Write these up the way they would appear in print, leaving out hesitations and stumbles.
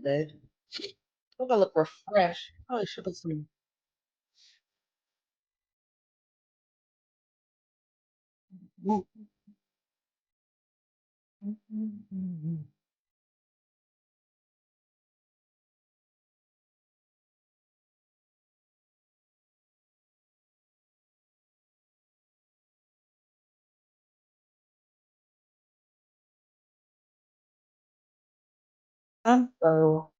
They look, I look refreshed. Probably should put some. So,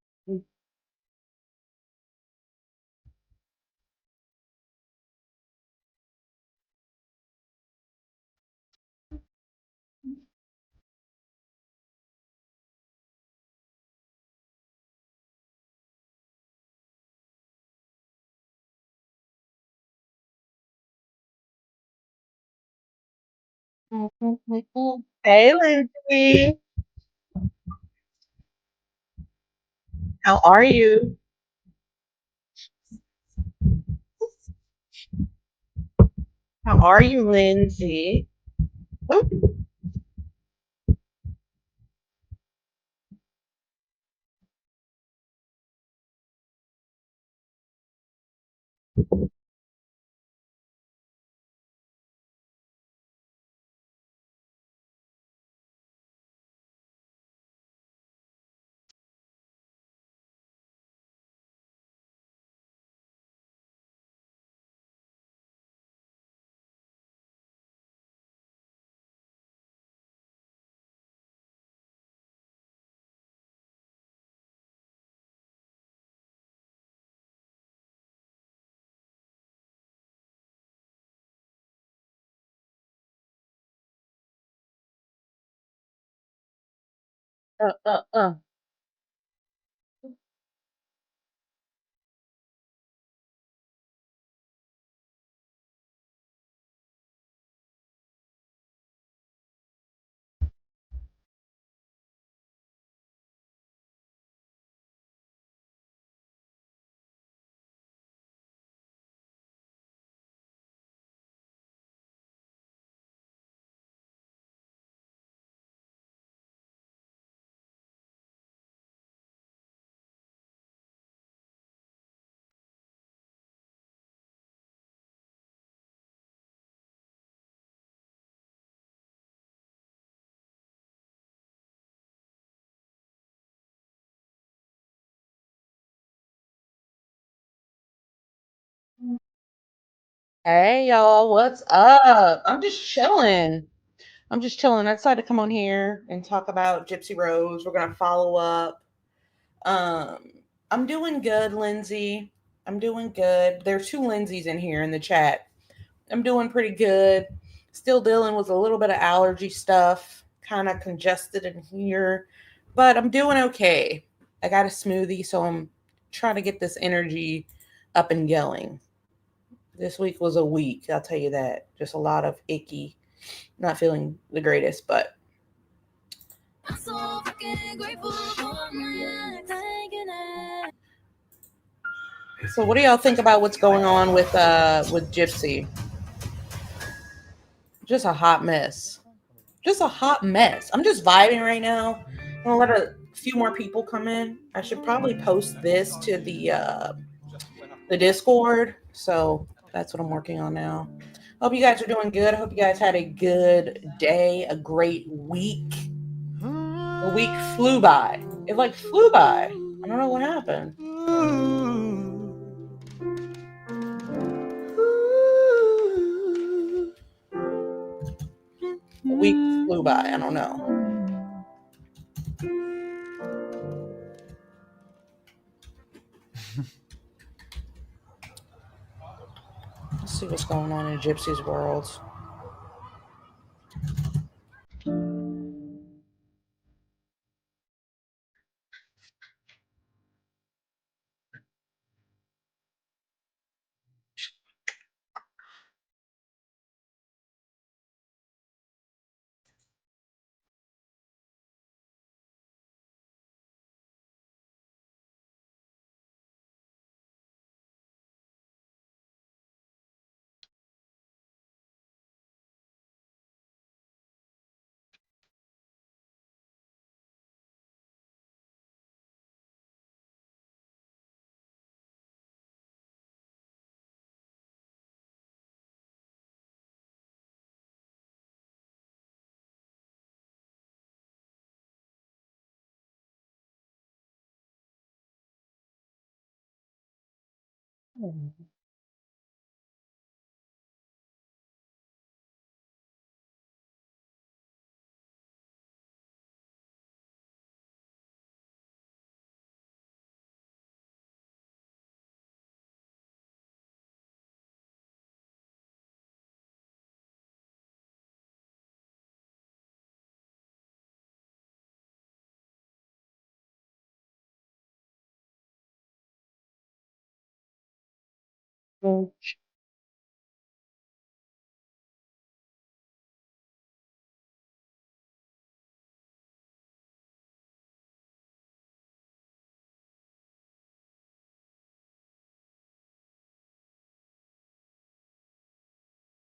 hey, Lindsay, how are you? How are you, Lindsay? Oh, uh, uh, uh. Hey, y'all, what's up? I'm just chilling. I'm just chilling. I decided to come on here and talk about Gypsy Rose. We're gonna follow up. Um, I'm doing good, Lindsay. I'm doing good. There's two Lindsays in here in the chat. I'm doing pretty good. Still dealing with a little bit of allergy stuff, kind of congested in here, but I'm doing okay. I got a smoothie, so I'm trying to get this energy up and going. This week was a week, I'll tell you that. Just a lot of icky, not feeling the greatest, but so what do y'all think about what's going on with Gypsy? Just a hot mess. Just a hot mess. I'm just vibing right now. I'm gonna let a few more people come in. I should probably post this to the Discord. So that's what I'm working on now. Hope you guys are doing good. I hope you guys had a good day, a great week. The week flew by. It like flew by. I don't know what happened. A week flew by. I don't know. Let's see what's going on in Gypsy's world. Hmm.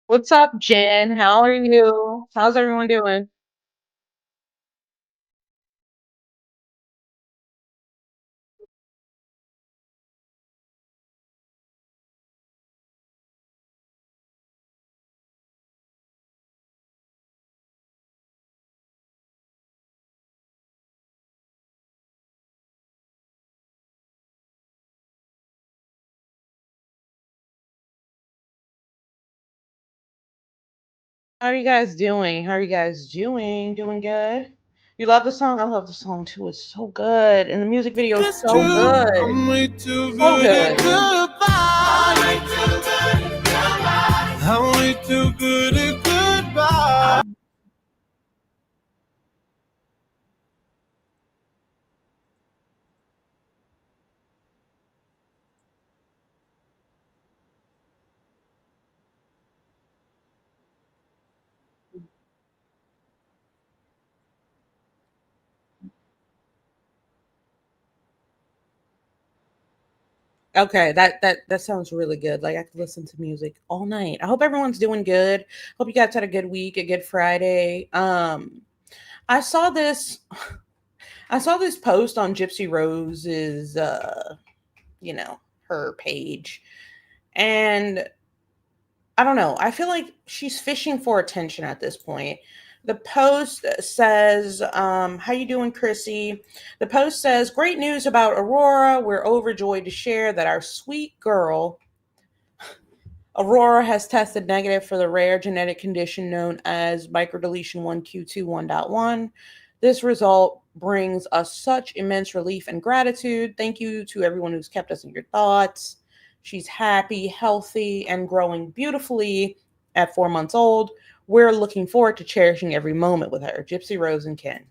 What's up, Jen? How are you? How's everyone doing? How are you guys doing? How are you guys doing? Doing good? You love the song? I love the song too. It's so good. And the music video is It's so true, good. I'm way too So good at good. goodbye. I'm way too good at goodbye. Okay, that sounds really good. Like I could listen to music all night. I hope everyone's doing good. Hope you guys had a good week, a good Friday. I saw this I saw this post on Gypsy Rose's you know, her page. And I don't know. I feel like she's fishing for attention at this point. The post says, "How you doing, Chrissy?" The post says, "Great news about Aurora. We're overjoyed to share that our sweet girl Aurora has tested negative for the rare genetic condition known as microdeletion 1q21.1. This result brings us such immense relief and gratitude. Thank you to everyone who's kept us in your thoughts. She's happy, healthy, and growing beautifully at 4 months old. We're looking forward to cherishing every moment with her. Gypsy Rose and Ken."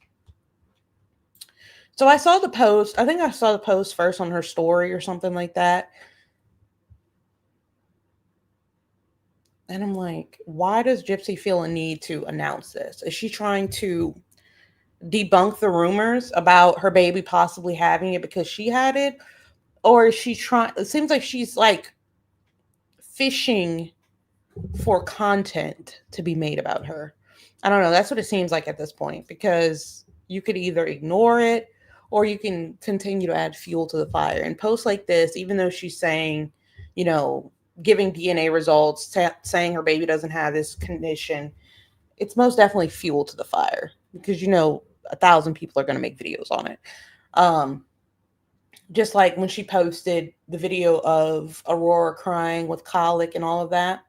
So I saw the post. I think I saw the post first on her story or something like that. And I'm like, why does Gypsy feel a need to announce this? Is she trying to debunk the rumors about her baby possibly having it because she had it? Or is she trying? It seems like she's like fishing for content to be made about her. I don't know. That's what it seems like at this point because you could either ignore it or you can continue to add fuel to the fire. And posts like this, even though she's saying, you know, giving DNA results, saying her baby doesn't have this condition, it's most definitely fuel to the fire because you know 1,000 people are going to make videos on it. Um, just like when she posted the video of Aurora crying with colic and all of that,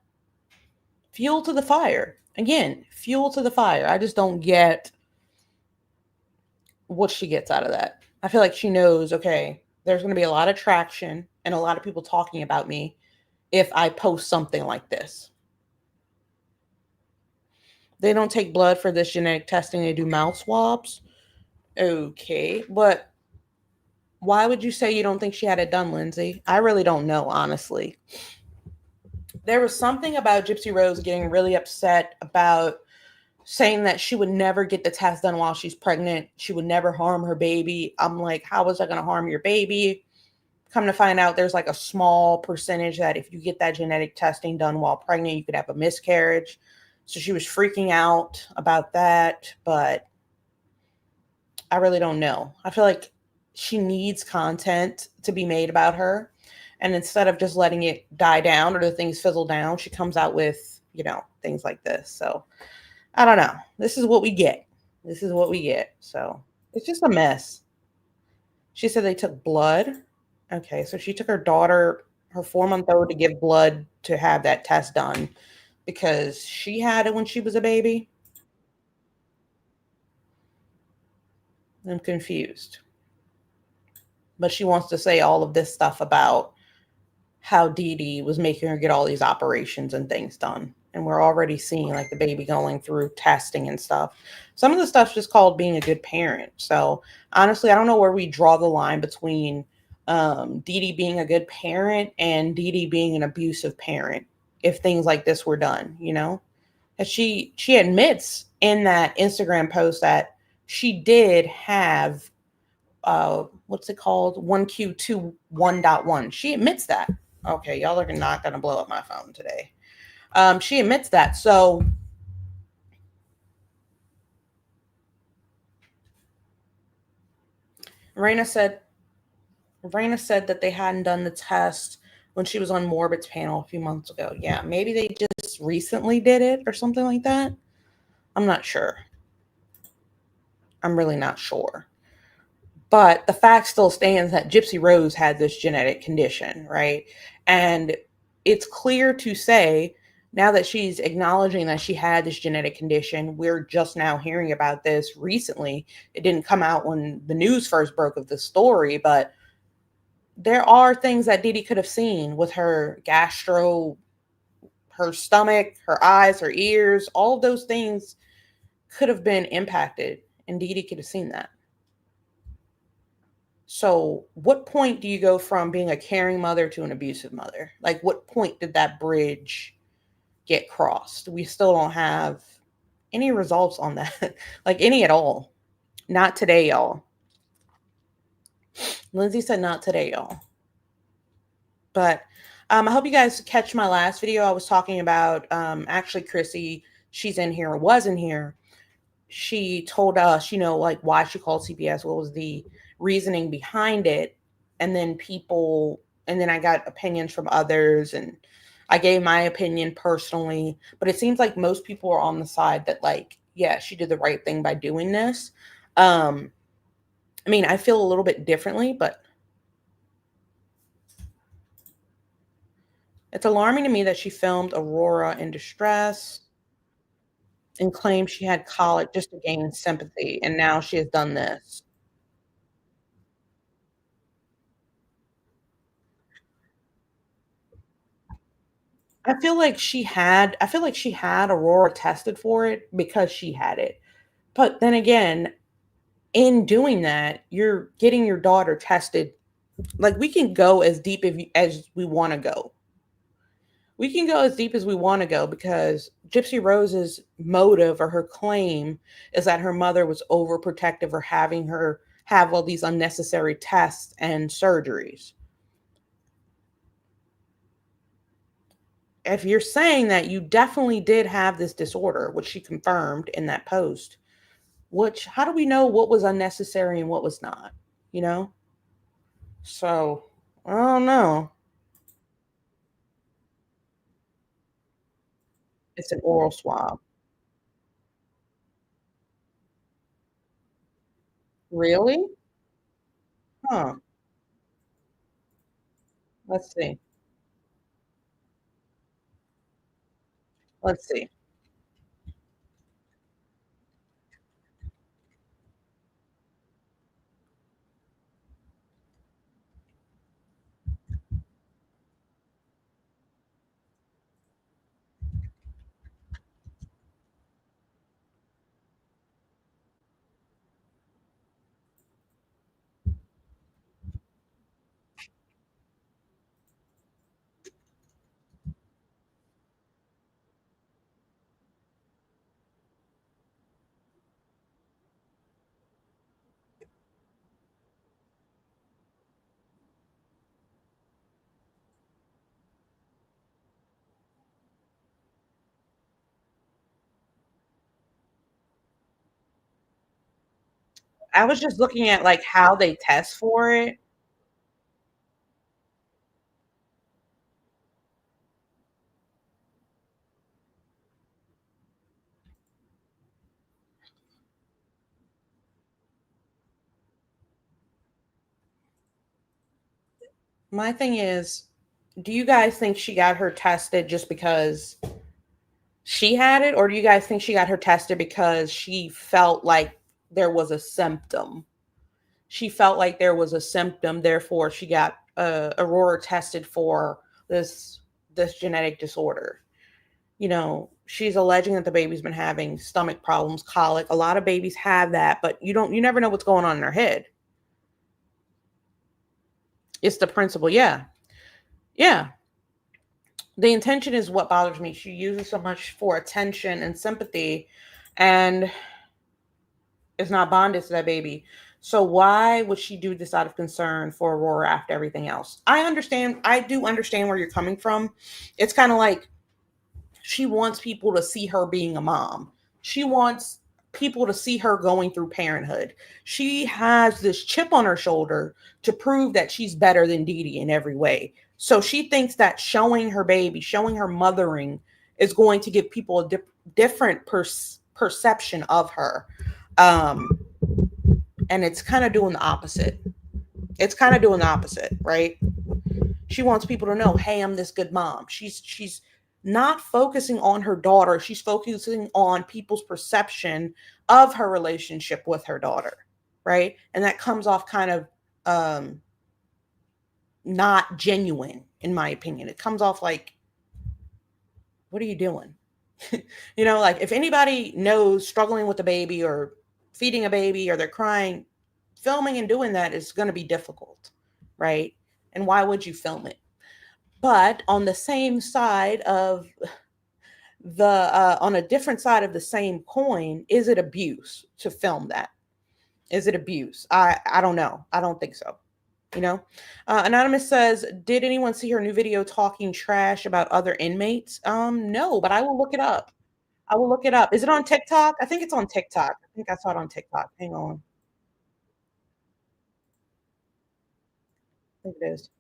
fuel to the fire. Again, fuel to the fire. I just don't get what she gets out of that. I feel like she knows, okay, there's going to be a lot of traction and a lot of people talking about me if I post something like this. They don't take blood for this genetic testing, they do mouth swabs. Okay, but why would you say you don't think she had it done, Lindsay? I really don't know, honestly. There was something about Gypsy Rose getting really upset about saying that she would never get the test done while she's pregnant. She would never harm her baby. I'm like, how is that going to harm your baby? Come to find out, there's like a small percentage that if you get that genetic testing done while pregnant, you could have a miscarriage. So she was freaking out about that, but I really don't know. I feel like she needs content to be made about her. And instead of just letting it die down or the things fizzle down, she comes out with, you know, things like this. So I don't know. This is what we get. This is what we get. So it's just a mess. She said they took blood. Okay, so she took her 4 month old to give blood to have that test done because she had it when she was a baby. I'm confused. But she wants to say all of this stuff about how Dee Dee was making her get all these operations and things done. And we're already seeing like the baby going through testing and stuff. Some of the stuff's just called being a good parent. So honestly, I don't know where we draw the line between Dee Dee being a good parent and Dee Dee being an abusive parent if things like this were done, you know? And she admits in that Instagram post that she did have what's it called? 1Q21.1. She admits that. Okay, y'all are not gonna blow up my phone today. She admits that. So Raina said Raina said that they hadn't done the test when she was on Morbid's panel a few months ago. Yeah, maybe they just recently did it or something like that. I'm not sure. I'm really not sure. But the fact still stands that Gypsy Rose had this genetic condition, right? And it's clear to say now that she's acknowledging that she had this genetic condition, we're just now hearing about this recently. It didn't come out when the news first broke of the story, but there are things that Didi could have seen with her gastro, her stomach, her eyes, her ears, all of those things could have been impacted, and Didi could have seen that. So, what point do you go from being a caring mother to an abusive mother? Like, what point did that bridge get crossed? We still don't have any results on that, like any at all. Not today, y'all. Lindsay said, not today, y'all. But I hope you guys catch my last video. I was talking about actually Chrissy, she's in here or was in here. She told us, you know, like why she called CPS, what was the reasoning behind it. And then and then I got opinions from others and I gave my opinion personally. But it seems like most people are on the side that, like, yeah, she did the right thing by doing this. Um, I mean, I feel a little bit differently, but it's alarming to me that she filmed Aurora in distress and claimed she had colic just to gain sympathy. And now she has done this. I feel like she had Aurora tested for it because she had it. But then again, in doing that, you're getting your daughter tested. Like we can go as deep as we want to go. We can go as deep as we want to go because Gypsy Rose's motive or her claim is that her mother was overprotective or having her have all these unnecessary tests and surgeries. If you're saying that you definitely did have this disorder, which she confirmed in that post, which how do we know what was unnecessary and what was not? You know? So I don't know. It's an oral swab. Really? Huh. Let's see. Let's see. I was just looking at like how they test for it. My thing is, Do you guys think she got her tested just because she had it, or do you guys think she got her tested because she felt like there was a symptom? She felt like there was a symptom, therefore she got Aurora tested for this this genetic disorder. She's alleging that the baby's been having stomach problems, colic. A lot of babies have that, but you never know what's going on in their head. It's the principle. Yeah. Yeah. The intention is what bothers me. She uses so much for attention and sympathy, and is not bonded to that baby. So why would she do this out of concern for Aurora after everything else? I understand. I do understand where you're coming from. It's kind of like she wants people to see her being a mom. She wants people to see her going through parenthood. She has this chip on her shoulder to prove that she's better than Dee Dee in every way. So she thinks that showing her baby, showing her mothering, is going to give people a different perception of her. Um, and it's kind of doing the opposite. It's kind of doing the opposite, right? She wants people to know, hey, I'm this good mom. She's not focusing on her daughter. She's focusing on people's perception of her relationship with her daughter, right? And that comes off kind of um, not genuine, in my opinion. It comes off like, what are you doing? Like if anybody knows struggling with a baby or feeding a baby or they're crying, filming and doing that is going to be difficult, right? And why would you film it? But on the same side of on a different side of the same coin, is it abuse to film that? Is it abuse? I don't know. I don't think so. You know, Anonymous says, "Did anyone see her new video talking trash about other inmates?" No, but I will look it up. I will look it up. Is it on TikTok? I think it's on TikTok. I think I saw it on TikTok. Hang on. I think it is.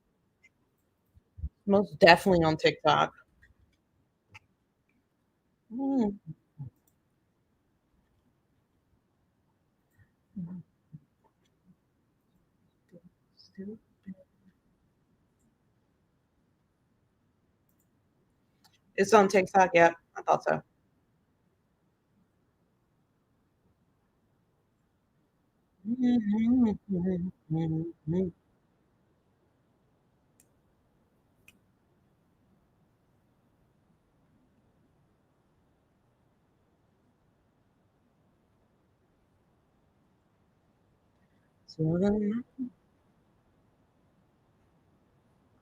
Most definitely on TikTok. Mm. It's on TikTok. Yep, I thought so. Mhm, mhm, mhm, mhm.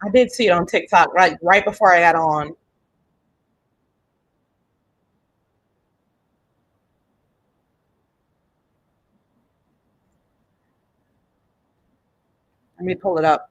I did see it on TikTok right before I got on. Let me pull it up.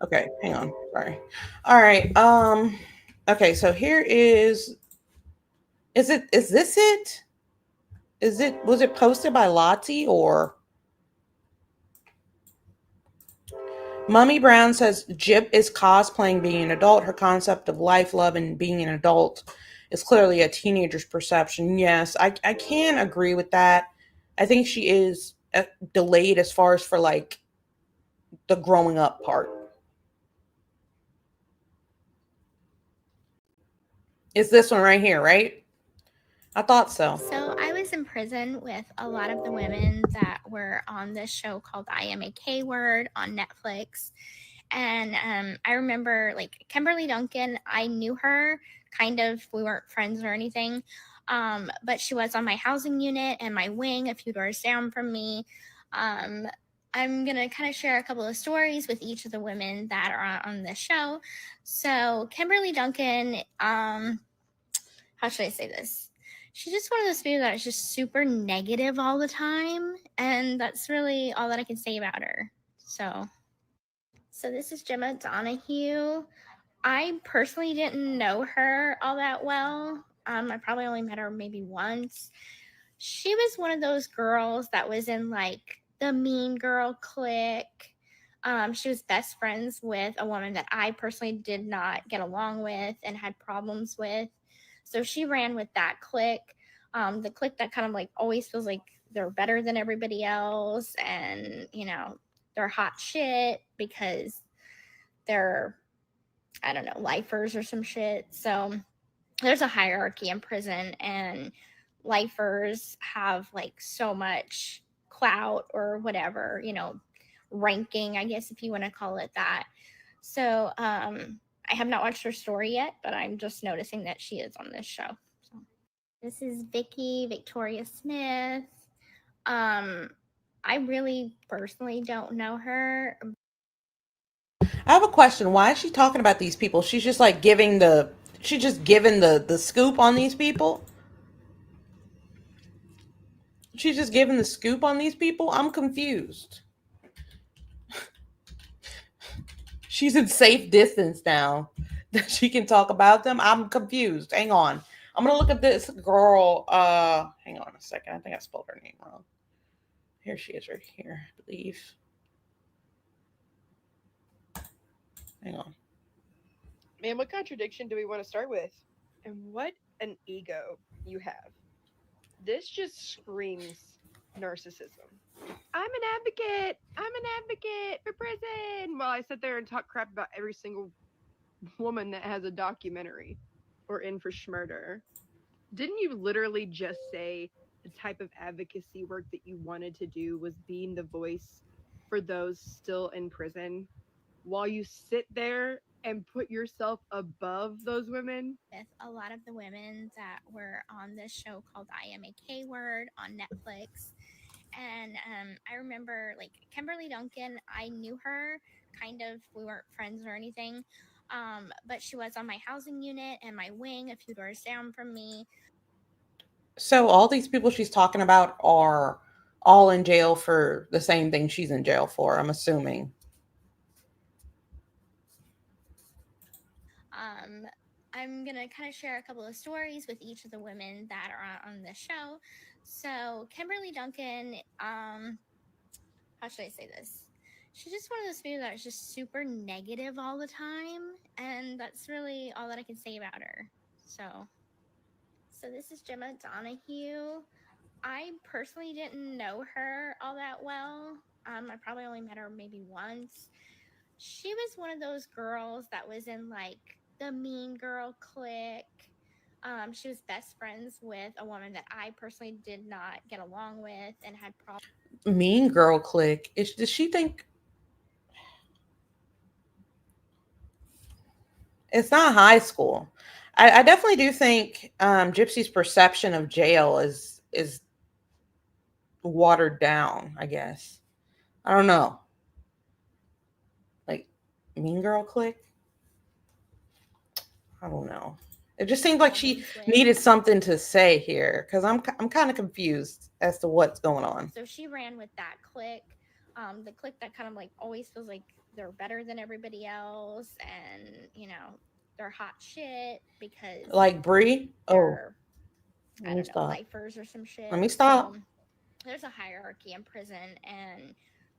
Okay, hang on. Sorry. All right. Okay, so here is this it? Was it posted by Lottie or Mummy Brown says Jip is cosplaying being an adult. Her concept of life, love, and being an adult is clearly a teenager's perception. Yes, I can agree with that. I think she is delayed as far as for like the growing up part. Is this one right here, right? I thought so. So I was in prison with a lot of the women that were on this show called I Am a K Word on Netflix. And I remember like Kimberly Duncan, I knew her kind of, we weren't friends or anything. But she was on my housing unit and my wing a few doors down from me. Um, I'm going to kind of share a couple of stories with each of the women that are on this show. So, Kimberly Duncan, how should I say this? She's just one of those people that is just super negative all the time. And that's really all that I can say about her. So this is Gemma Donahue. I personally didn't know her all that well. I probably only met her maybe once. She was one of those girls that was in like the mean girl clique. She was best friends with a woman that I personally did not get along with and had problems with. So she ran with that clique. The clique that kind of like always feels like they're better than everybody else, and they're hot shit because they're, I don't know, lifers or some shit. So there's a hierarchy in prison, and lifers have like so much clout or whatever, ranking, I guess, if you want to call it that. So I have not watched her story yet, but I'm just noticing that she is on this show. So this is Victoria Smith. I really personally don't know her. I have a question. Why is she talking about these people? She's just like she's just giving the scoop on these people. She's just giving the scoop on these people. I'm confused. She's in safe distance now that she can talk about them. I'm confused. Hang on. I'm gonna look at this girl. Hang on a second. I think I spelled her name wrong. Here she is right here, I believe. Hang on. Man, what contradiction do we want to start with? And what an ego you have. This just screams narcissism. I'm an advocate. I'm an advocate for prison. While I sit there and talk crap about every single woman that has a documentary or in for schmurder. Didn't you literally just say the type of advocacy work that you wanted to do was being the voice for those still in prison while you sit there and put yourself above those women? With a lot of the women that were on this show called I Am a K Word on Netflix. And I remember like Kimberly Duncan, I knew her kind of, we weren't friends or anything. But she was on my housing unit and my wing a few doors down from me. So all these people she's talking about are all in jail for the same thing she's in jail for, I'm assuming. I'm gonna kind of share a couple of stories with each of the women that are on the show. So Kimberly Duncan, how should I say this? She's just one of those people that is just super negative all the time, and that's really all that I can say about her. So this is Gemma Donahue. I personally didn't know her all that well. I probably only met her maybe once. She was one of those girls that was in like the mean girl clique. She was best friends with a woman that I personally did not get along with and had problems. Mean girl clique. Does she think it's not high school? I definitely do think Gypsy's perception of jail is watered down, I guess. I don't know. Like mean girl clique? I don't know. It just seems like she needed something to say here because I'm kind of confused as to what's going on. So she ran with that clique, the clique that kind of like always feels like they're better than everybody else, and they're hot shit because Like Bree. Oh, I don't know, lifers or some shit. Let me stop. So there's a hierarchy in prison, and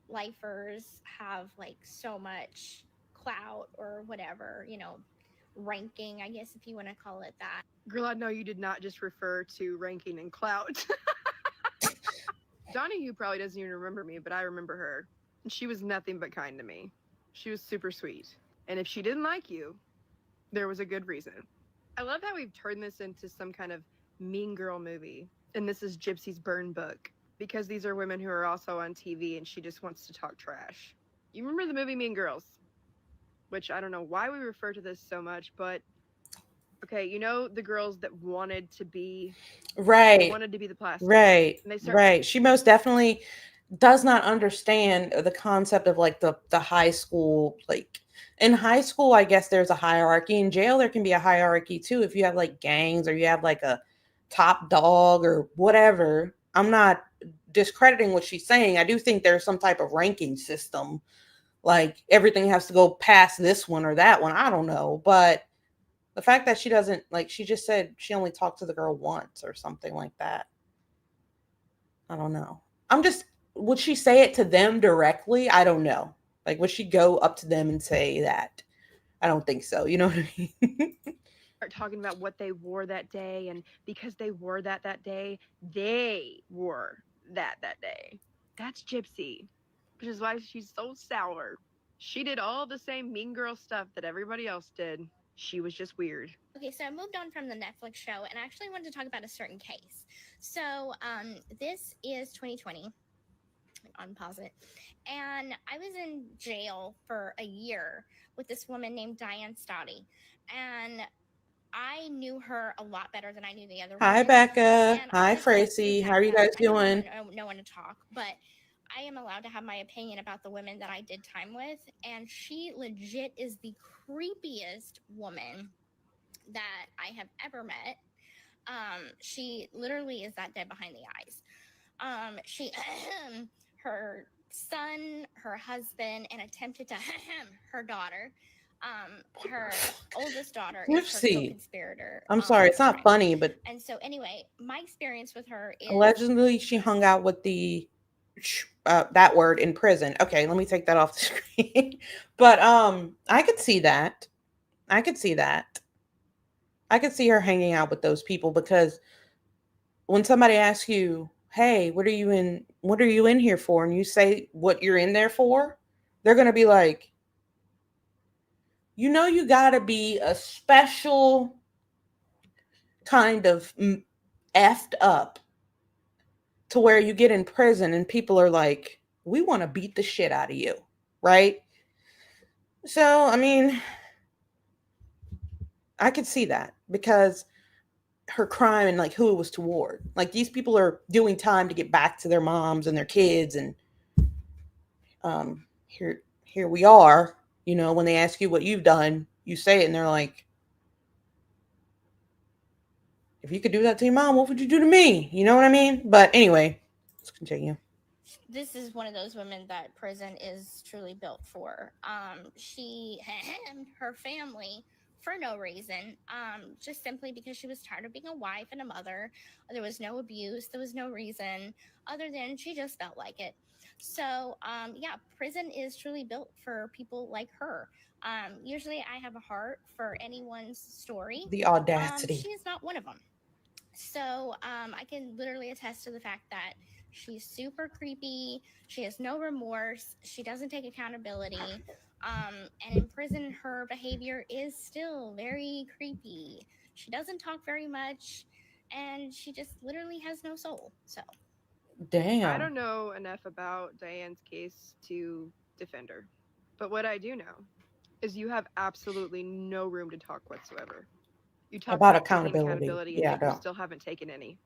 lifers have like so much clout or whatever, ranking, I guess, if you want to call it that. Girl, I know you did not just refer to ranking and clout. Donahue probably doesn't even remember me, but I remember her. And she was nothing but kind to me. She was super sweet. And if she didn't like you, there was a good reason. I love how we've turned this into some kind of mean girl movie. And this is Gypsy's burn book. Because these are women who are also on TV and she just wants to talk trash. You remember the movie Mean Girls? Which I don't know why we refer to this so much, but okay, the girls that wanted to be wanted to be the plastic. Right. She most definitely does not understand the concept of like the high school. Like in high school, I guess there's a hierarchy. In jail there can be a hierarchy too if you have like gangs or you have like a top dog or whatever. I'm not discrediting what she's saying. I do think there's some type of ranking system. Like everything has to go past this one or that one. I don't know, but the fact that she doesn't, like, she just said she only talked to the girl once or something like that. I don't know. Would she say it to them directly? I don't know. Like, would she go up to them and say that? I don't think so. You know what I mean? Start talking about what they wore that day, and because they wore that day, they wore that day. That's Gypsy, which is why she's so sour. She did all the same mean girl stuff that everybody else did. She was just weird. Okay, so I moved on from the Netflix show, and I actually wanted to talk about a certain case. So this is 2020. Unpause it. And I was in jail for a year with this woman named Diane Stotty. And I knew her a lot better than I knew the other Hi, women. Becca. And I Hi, attest to the Tracy. How fact are you that guys I know I doing? don't know when to talk, but I am allowed to have my opinion about the women that I did time with. And she legit is the creepiest woman that I have ever met. She literally is that dead behind the eyes. She her son, her husband, and attempted to her daughter. Her oldest daughter is her Gypsy. co-conspirator I'm on sorry, it's this not crime. funny, but And so, anyway, my experience with her is allegedly she hung out with the that word in prison. Okay, let me take that off the screen. But I could see that. I could see that. I could see her hanging out with those people because when somebody asks you, "Hey, what are you in here for?" and you say what you're in there for, they're going to be like, you got to be a special kind of effed up to where you get in prison and people are like, we want to beat the shit out of you. Right. So, I mean, I could see that because her crime and like who it was toward. Like these people are doing time to get back to their moms and their kids. And here we are, when they ask you what you've done, you say it and they're like, if you could do that to your mom, what would you do to me? You know what I mean? But anyway, let's continue. this is one of those women that prison is truly built for. She and her family for no reason, just simply because she was tired of being a wife and a mother. There was no abuse, there was no reason other than she just felt like it. So, yeah, prison is truly built for people like her. Usually, I have a heart for anyone's story. The audacity. She is not one of them. So I can literally attest to the fact that she's super creepy. She has no remorse. She doesn't take accountability. And in prison, her behavior is still very creepy. She doesn't talk very much, and she just literally has no soul. So I Damn. don't know enough about Diane's case to defend her. But what I do know is you have absolutely no room to talk whatsoever. You talk About about taking accountability. accountability, and Yeah, yet you no. still haven't taken any.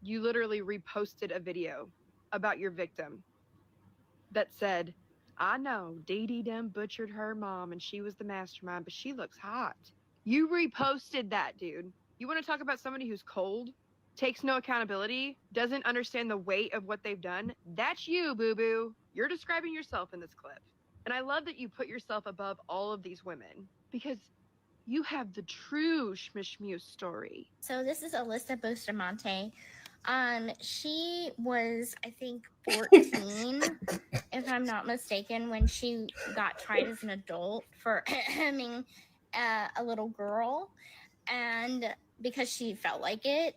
You literally reposted a video about your victim that said, I know Dee Dee done butchered her mom and she was the mastermind, but she looks hot. You reposted that, dude. You want to talk about somebody who's cold, takes no accountability, doesn't understand the weight of what they've done? That's you, boo boo. You're describing yourself in this clip. And I love that you put yourself above all of these women because you have the true Schmishmuse story. So this is Alyssa Bustamante. She was, I think, 14, if I'm not mistaken, when she got tried as an adult for having a little girl, and because she felt like it.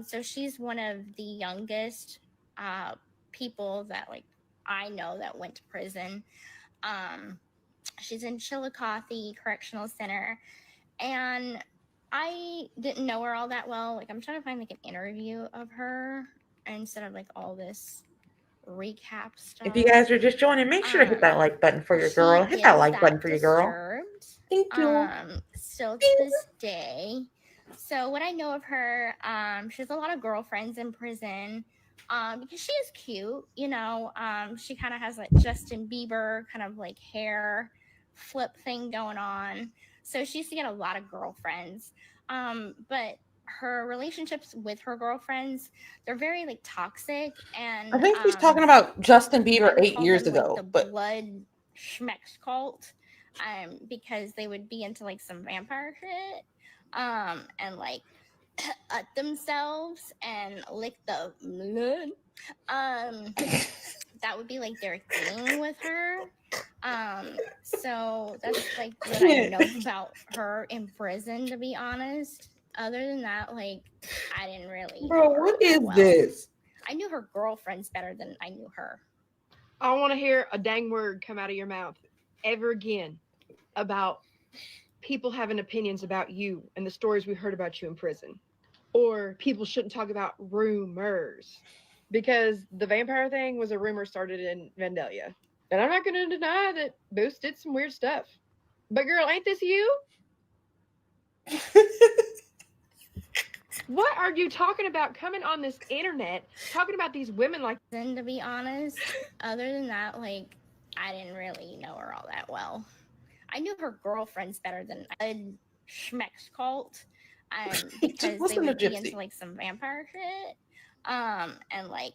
So she's one of the youngest uh, people that like I know that went to prison. Um, she's in Chillicothe Correctional Center, and I didn't know her all that well. Like, I'm trying to find like an interview of her instead of like all this recap If you stuff. guys are just joining, make sure to hit that like button for your She girl. Hit that is like button that for your girl. disturbed. Thank you. Still to this day. So what I know of her, she has a lot of girlfriends in prison. Because she is cute, she kind of has like Justin Bieber kind of like hair flip thing going on. So she used to get a lot of girlfriends. But her relationships with her girlfriends, they're very like toxic, I and think she's talking about Justin Bieber I would 8 call years them like the ago, but blood schmex cult, because they would be into like some vampire shit, and like themselves and lick the blood. Um, that would be like their thing with her. So that's like what I know about her in prison, to be honest. Other than that, like I didn't really Bro, know her what that is well. this? I knew her girlfriends better than I knew her. I don't want to hear a dang word come out of your mouth ever again about people having opinions about you and the stories we heard about you in prison. Or people shouldn't talk about rumors. Because the vampire thing was a rumor started in Vandalia. And I'm not going to deny that Boost did some weird stuff. But girl, ain't this you? What are you talking about coming on this internet talking about these women like And to be honest, other than that, like I didn't really know her all that well. I knew her girlfriends better than a Schmeck's cult, because they Listen to would be Gypsy. into like some vampire shit, and like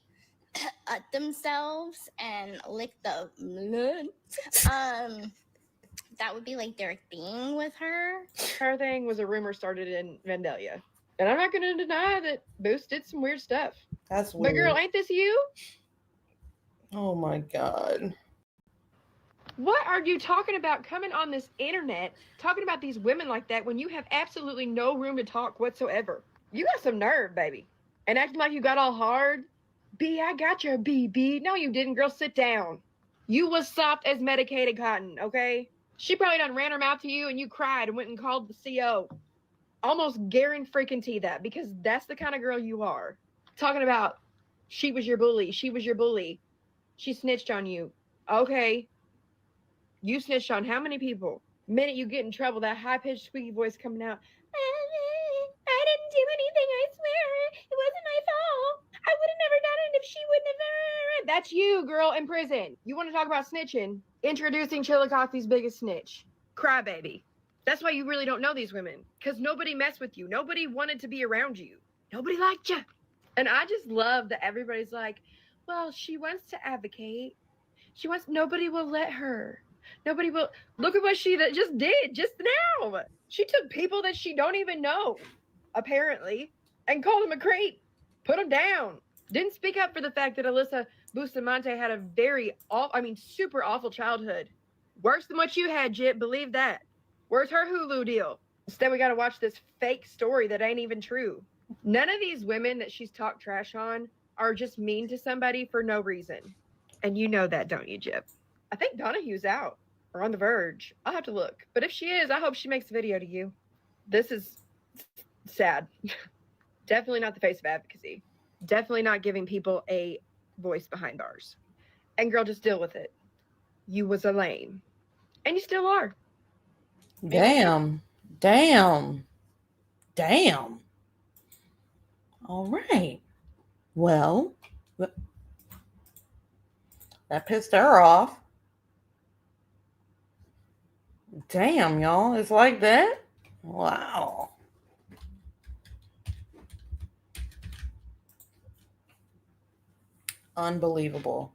ut themselves and lick the blood. That would be like their thing with her. her thing was a rumor started in Vandalia. And I'm not going to deny that Boost did some weird stuff. That's But weird. girl, ain't this you? Oh my God. What are you talking about coming on this internet talking about these women like that when you have absolutely no room to talk whatsoever? You got some nerve, baby. And acting like you got all hard. B, I got your BB. No, you didn't, girl. Sit down. You was soft as medicated cotton, okay? She probably done ran her mouth to you and you cried and went and called the CO. Almost guarantee that because that's the kind of girl you are. Talking about she was your bully. She was your bully. She snitched on you. Okay. You snitched on how many people? Minute you get in trouble, that high pitched squeaky voice coming out. I didn't do anything, I swear. It wasn't my fault. I would have never done it if she wouldn't have. That's you, girl, in prison. You want to talk about snitching? Introducing Chillicothe's biggest snitch. Crybaby. That's why you really don't know these women. Because nobody messed with you. Nobody wanted to be around you. Nobody liked you. And I just love that everybody's like, well, she wants to advocate. She wants, nobody will let her. Nobody will. Look at what she just did just now. She took people that she don't even know, apparently, and called them a creep. Put them down. Didn't speak up for the fact that Alyssa Bustamante had a super awful childhood. Worse than what you had, Jip. Believe that. Where's her Hulu deal? Instead, we got to watch this fake story that ain't even true. None of these women that she's talked trash on are just mean to somebody for no reason. And you know that, don't you, Jip? I think Donahue's out or on the verge. I'll have to look. But if she is, I hope she makes a video to you. This is sad. Definitely not the face of advocacy. Definitely not giving people a voice behind bars. And girl, just deal with it. You was a lame. And you still are. Damn. Damn. Damn. All right. Well, that pissed her off. Damn, y'all. It's like that? Wow. Unbelievable.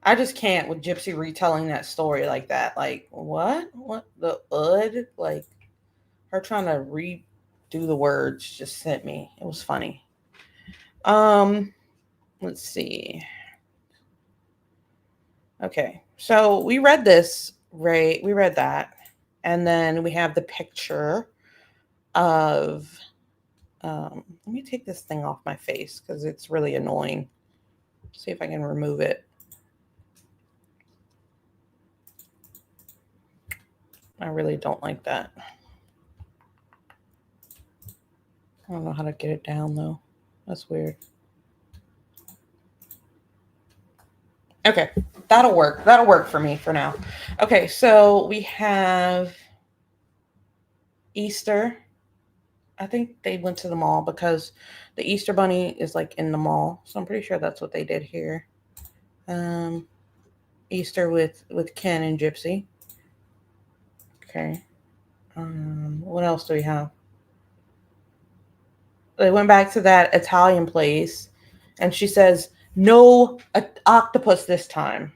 I just can't with Gypsy retelling that story like that. Like, what? What the ud? Like, her trying to redo the words just sent me. It was funny. Let's see. Okay. So we read this, right? We read that. And then we have the picture of let me take this thing off my face because it's really annoying. See if I can remove it. I really don't like that. I don't know how to get it down though. That's weird. Okay, that'll work. That'll work for me for now. Okay, so we have Easter. I think they went to the mall because the Easter bunny is like in the mall. So I'm pretty sure that's what they did here. Easter with Ken and Gypsy. Okay. What else do we have? They went back to that Italian place and she says, no octopus this time.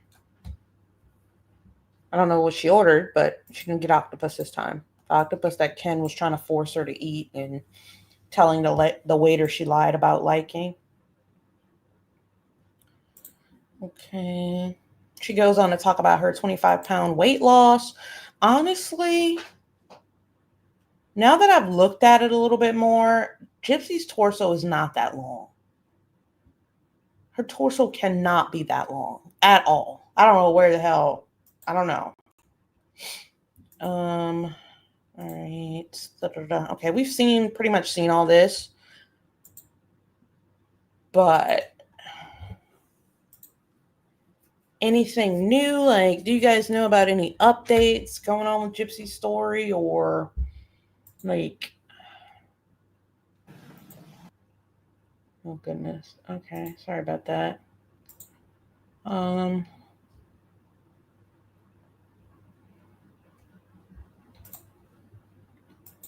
I don't know what she ordered, but she didn't get octopus this time. The octopus that Ken was trying to force her to eat and telling the waiter she lied about liking. Okay. She goes on to talk about her 25-pound weight loss. Honestly, now that I've looked at it a little bit more, Gypsy's torso is not that long. Her torso cannot be that long at all. I don't know where the hell. I don't know. All right. Da-da-da. Okay, we've pretty much seen all this, but anything new? Like, do you guys know about any updates going on with Gypsy's story, or like? Oh goodness. Okay, sorry about that. Um,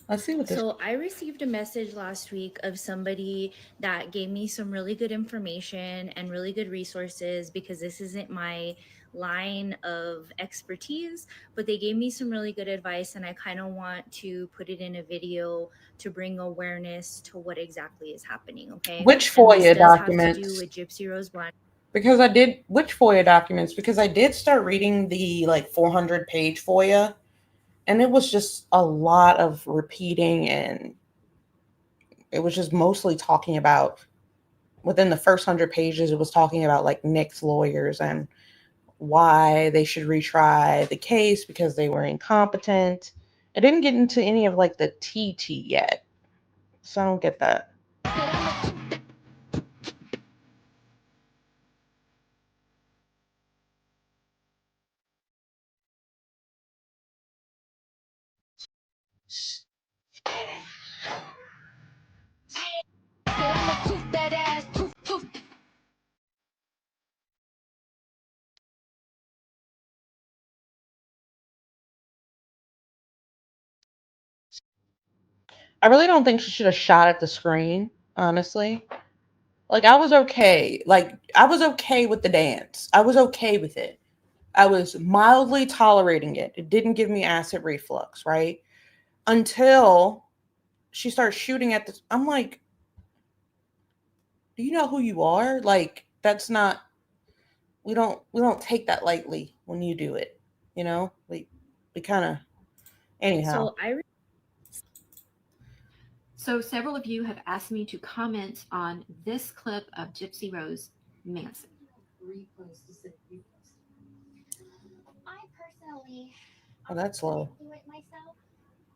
let's see what this. So I received a message last week of somebody that gave me some really good information and really good resources, because this isn't my line of expertise, but they gave me some really good advice, and I kind of want to put it in a video to bring awareness to what exactly is happening. Okay. Which And this FOIA does have to do documents? with Gypsy Rose Blend. Because I did which FOIA documents? Because I did start reading the like 400-page FOIA, and it was just a lot of repeating, and it was just mostly talking about within the first 100 pages. It was talking about like Nick's lawyers and why they should retry the case because they were incompetent. It didn't get into any of like the TT yet, so I don't get that. I really don't think she should have shot at the screen, honestly. Like I was okay. Like I was okay with the dance. I was okay with it. I was mildly tolerating it. It didn't give me acid reflux, right? Until she starts shooting at the I'm like, do you know who you are? Like that's not we don't take that lightly when you do it. You know? We kind of anyhow. So I So several of you have asked me to comment on this clip of Gypsy Rose Manson. I personally, Oh, that's low. do it myself.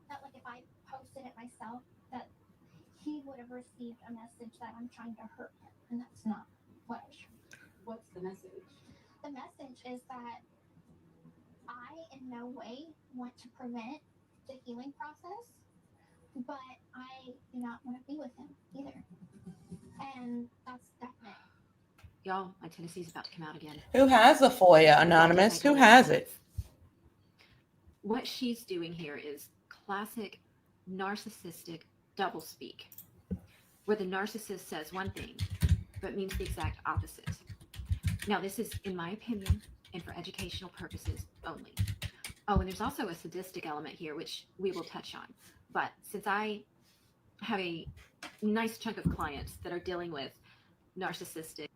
That like if I posted it myself, that he would have received a message that I'm trying to hurt him, and that's not what I was trying to do. What's the message? The message is that I in no way want to prevent the healing process, but I do not want to be with him either, and that's definite. Y'all, my Tennessee's about to come out again. Who has the FOIA, Anonymous? Who has it? What she's doing here is classic narcissistic doublespeak, where the narcissist says one thing but means the exact opposite. Now, this is, in my opinion, and for educational purposes only. Oh, and there's also a sadistic element here, which we will touch on. But since I have a nice chunk of clients that are dealing with narcissistic,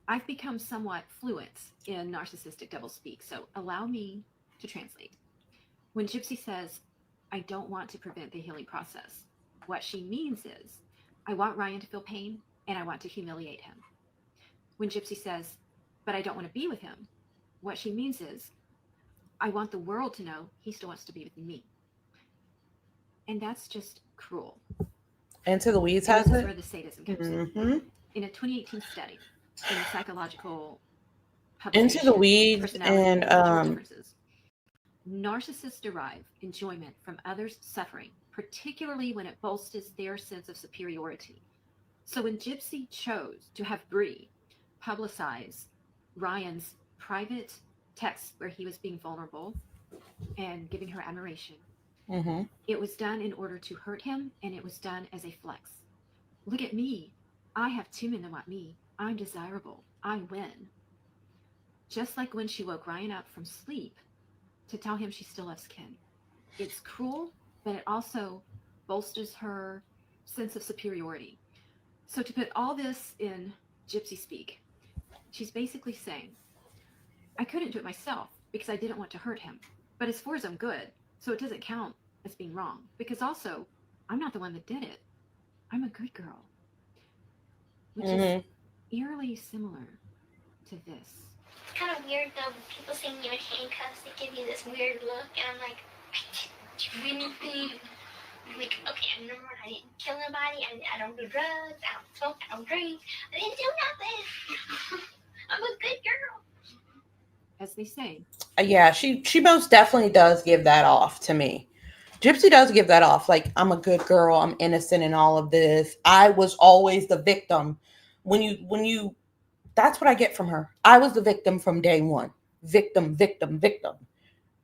I've become somewhat fluent in narcissistic doublespeak. So allow me to translate. When Gypsy says, I don't want to prevent the healing process, what she means is, I want Ryan to feel pain and I want to humiliate him. When Gypsy says, but I don't want to be with him, what she means is, I want the world to know he still wants to be with me. And that's just cruel. Into the Weeds and has this is it? where the sadism comes Mm-hmm. in. In a 2018 study in the psychological Into the publication, Weeds Personality and Cultural Differences, narcissists derive enjoyment from others' suffering, particularly when it bolsters their sense of superiority. So when Gypsy chose to have Bree publicize Ryan's private texts where he was being vulnerable and giving her admiration, mm-hmm. it was done in order to hurt him, and it was done as a flex. Look at me. I have two men that want me. I'm desirable. I win. Just like when she woke Ryan up from sleep to tell him she still loves Ken. It's cruel, but it also bolsters her sense of superiority. So to put all this in Gypsy speak, She's basically saying, I couldn't do it myself because I didn't want to hurt him, but it's for his own good, so it doesn't count as being wrong. Because also, I'm not the one that did it. I'm a good girl. Which is eerily similar to this. It's kind of weird though, people seeing you in handcuffs, they give you this weird look, and I'm like, I didn't do anything. I'm like, okay, I remember I didn't kill nobody, I don't do drugs, I don't smoke, I don't drink, I didn't do nothing. I'm a good girl. As they say. Yeah, she most definitely does give that off to me. Gypsy does give that off. Like, I'm a good girl. I'm innocent in all of this. I was always the victim. That's what I get from her. I was the victim from day one. Victim, victim, victim.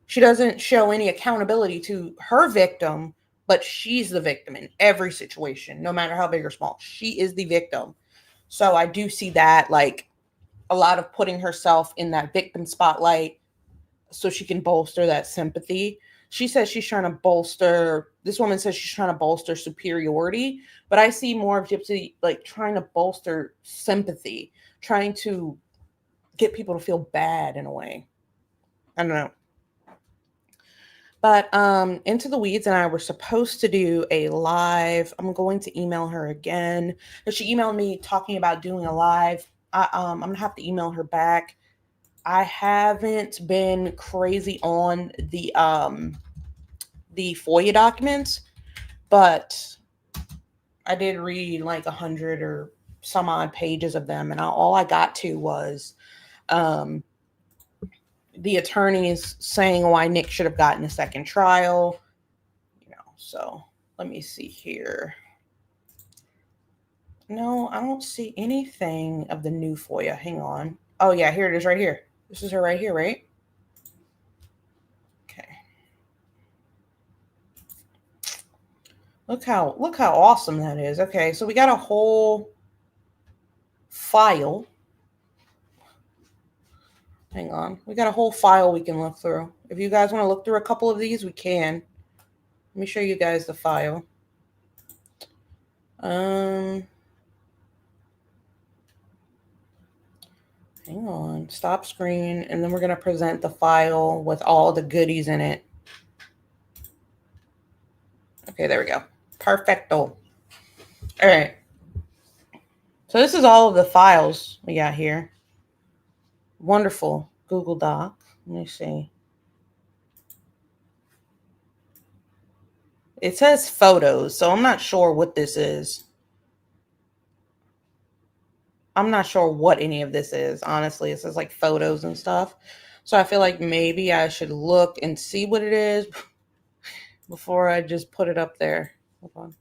She doesn't show any accountability to her victim, but she's the victim in every situation, no matter how big or small. She is the victim. So I do see that, like, a lot of putting herself in that victim spotlight so she can bolster that sympathy. She says she's trying to bolster, this woman says she's trying to bolster superiority, but I see more of Gypsy like trying to bolster sympathy, trying to get people to feel bad in a way. I don't know. But Into the Weeds and I were supposed to do a live. I'm going to email her again. She emailed me talking about doing a live. I'm gonna have to email her back. I haven't been crazy on the FOIA documents, but I did read like 100 or some odd pages of them, and all I got to was um, the attorneys saying why Nick should have gotten a second trial. So let me see here. No, I don't see anything of the new FOIA. Hang on. Oh yeah, here it is right here. This is her right here, right? Okay. Look how awesome that is. Okay, so we got a whole file. Hang on. We got a whole file we can look through. If you guys want to look through a couple of these, we can. Let me show you guys the file. Hang on. Stop screen, and then we're going to present the file with all the goodies in it. Okay, there we go. Perfecto. All right. So this is all of the files we got here. Wonderful Google Doc. Let me see. It says photos, so I'm not sure what this is. I'm not sure what any of this is, honestly. It says like photos and stuff. So I feel like maybe I should look and see what it is before I just put it up there. Hold on.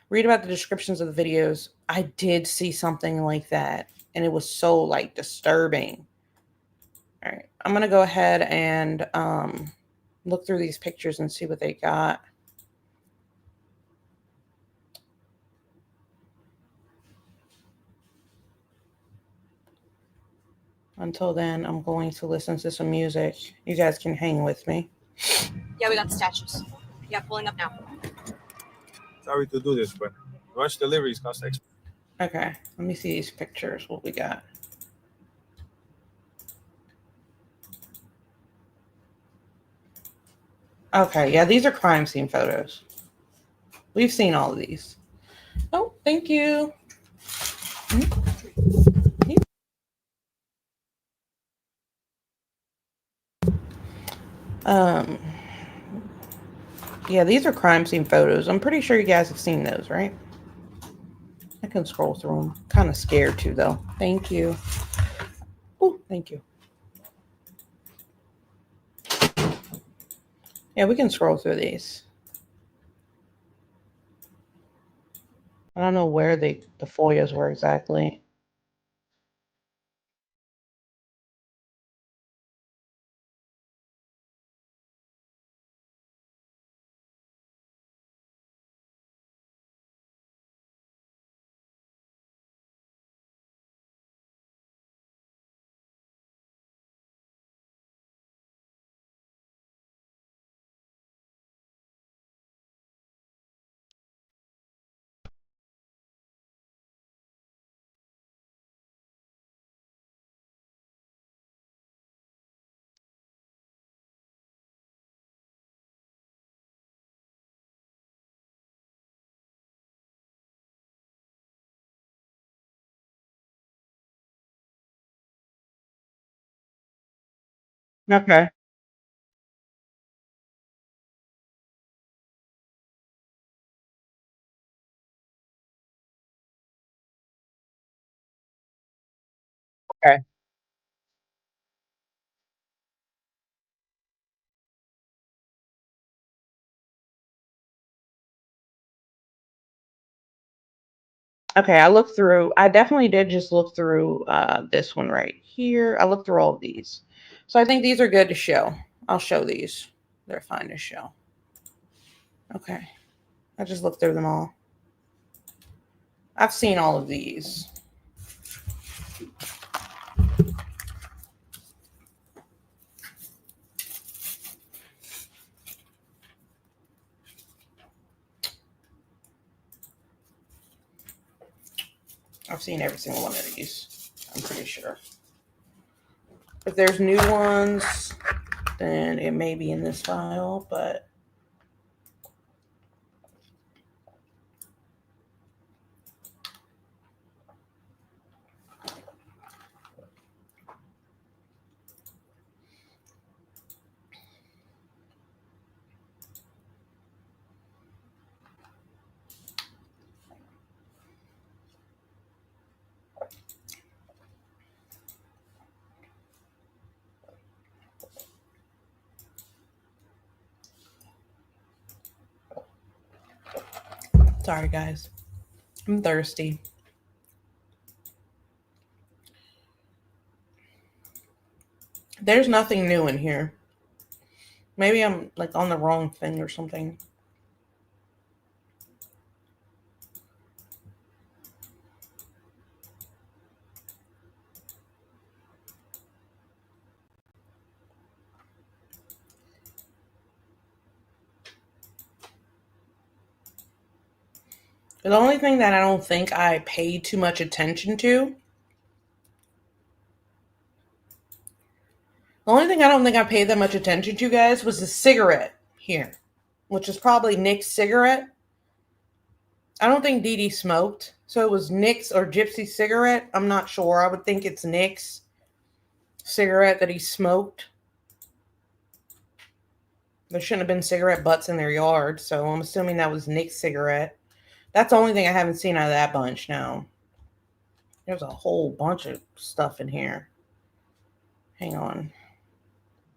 Read about the descriptions of the videos. I did see something like that, and it was so like disturbing. All right, I'm going to go ahead and look through these pictures and see what they got. Until then, I'm going to listen to some music. You guys can hang with me. Yeah, we got the statues. Yeah, pulling up now. Sorry to do this, but rush deliveries cost extra. Okay, let me see these pictures, what we got. Okay, yeah, these are crime scene photos. We've seen all of these. Oh, thank you. Yeah, these are crime scene photos. I'm pretty sure you guys have seen those, right? I can scroll through them. Kind of scared too, though. Thank you. Oh, thank you. Yeah, we can scroll through these. I don't know where the FOIAs were exactly. Okay. Okay. Okay, I looked through. I definitely did just look through this one right here. I looked through all of these. So I think these are good to show. I'll show these. They're fine to show. Okay. I just looked through them all. I've seen all of these. I've seen every single one of these. I'm pretty sure. If there's new ones, then it may be in this file, but sorry guys. I'm thirsty. There's nothing new in here. Maybe I'm like on the wrong thing or something. The only thing that I don't think I paid too much attention to, the only thing I don't think I paid that much attention to, guys, was the cigarette here, which is probably Nick's cigarette. I don't think Dee Dee smoked, so it was Nick's or Gypsy's cigarette. I'm not sure. I would think it's Nick's cigarette that he smoked. There shouldn't have been cigarette butts in their yard, so I'm assuming that was Nick's cigarette. That's the only thing I haven't seen out of that bunch now. There's a whole bunch of stuff in here. Hang on.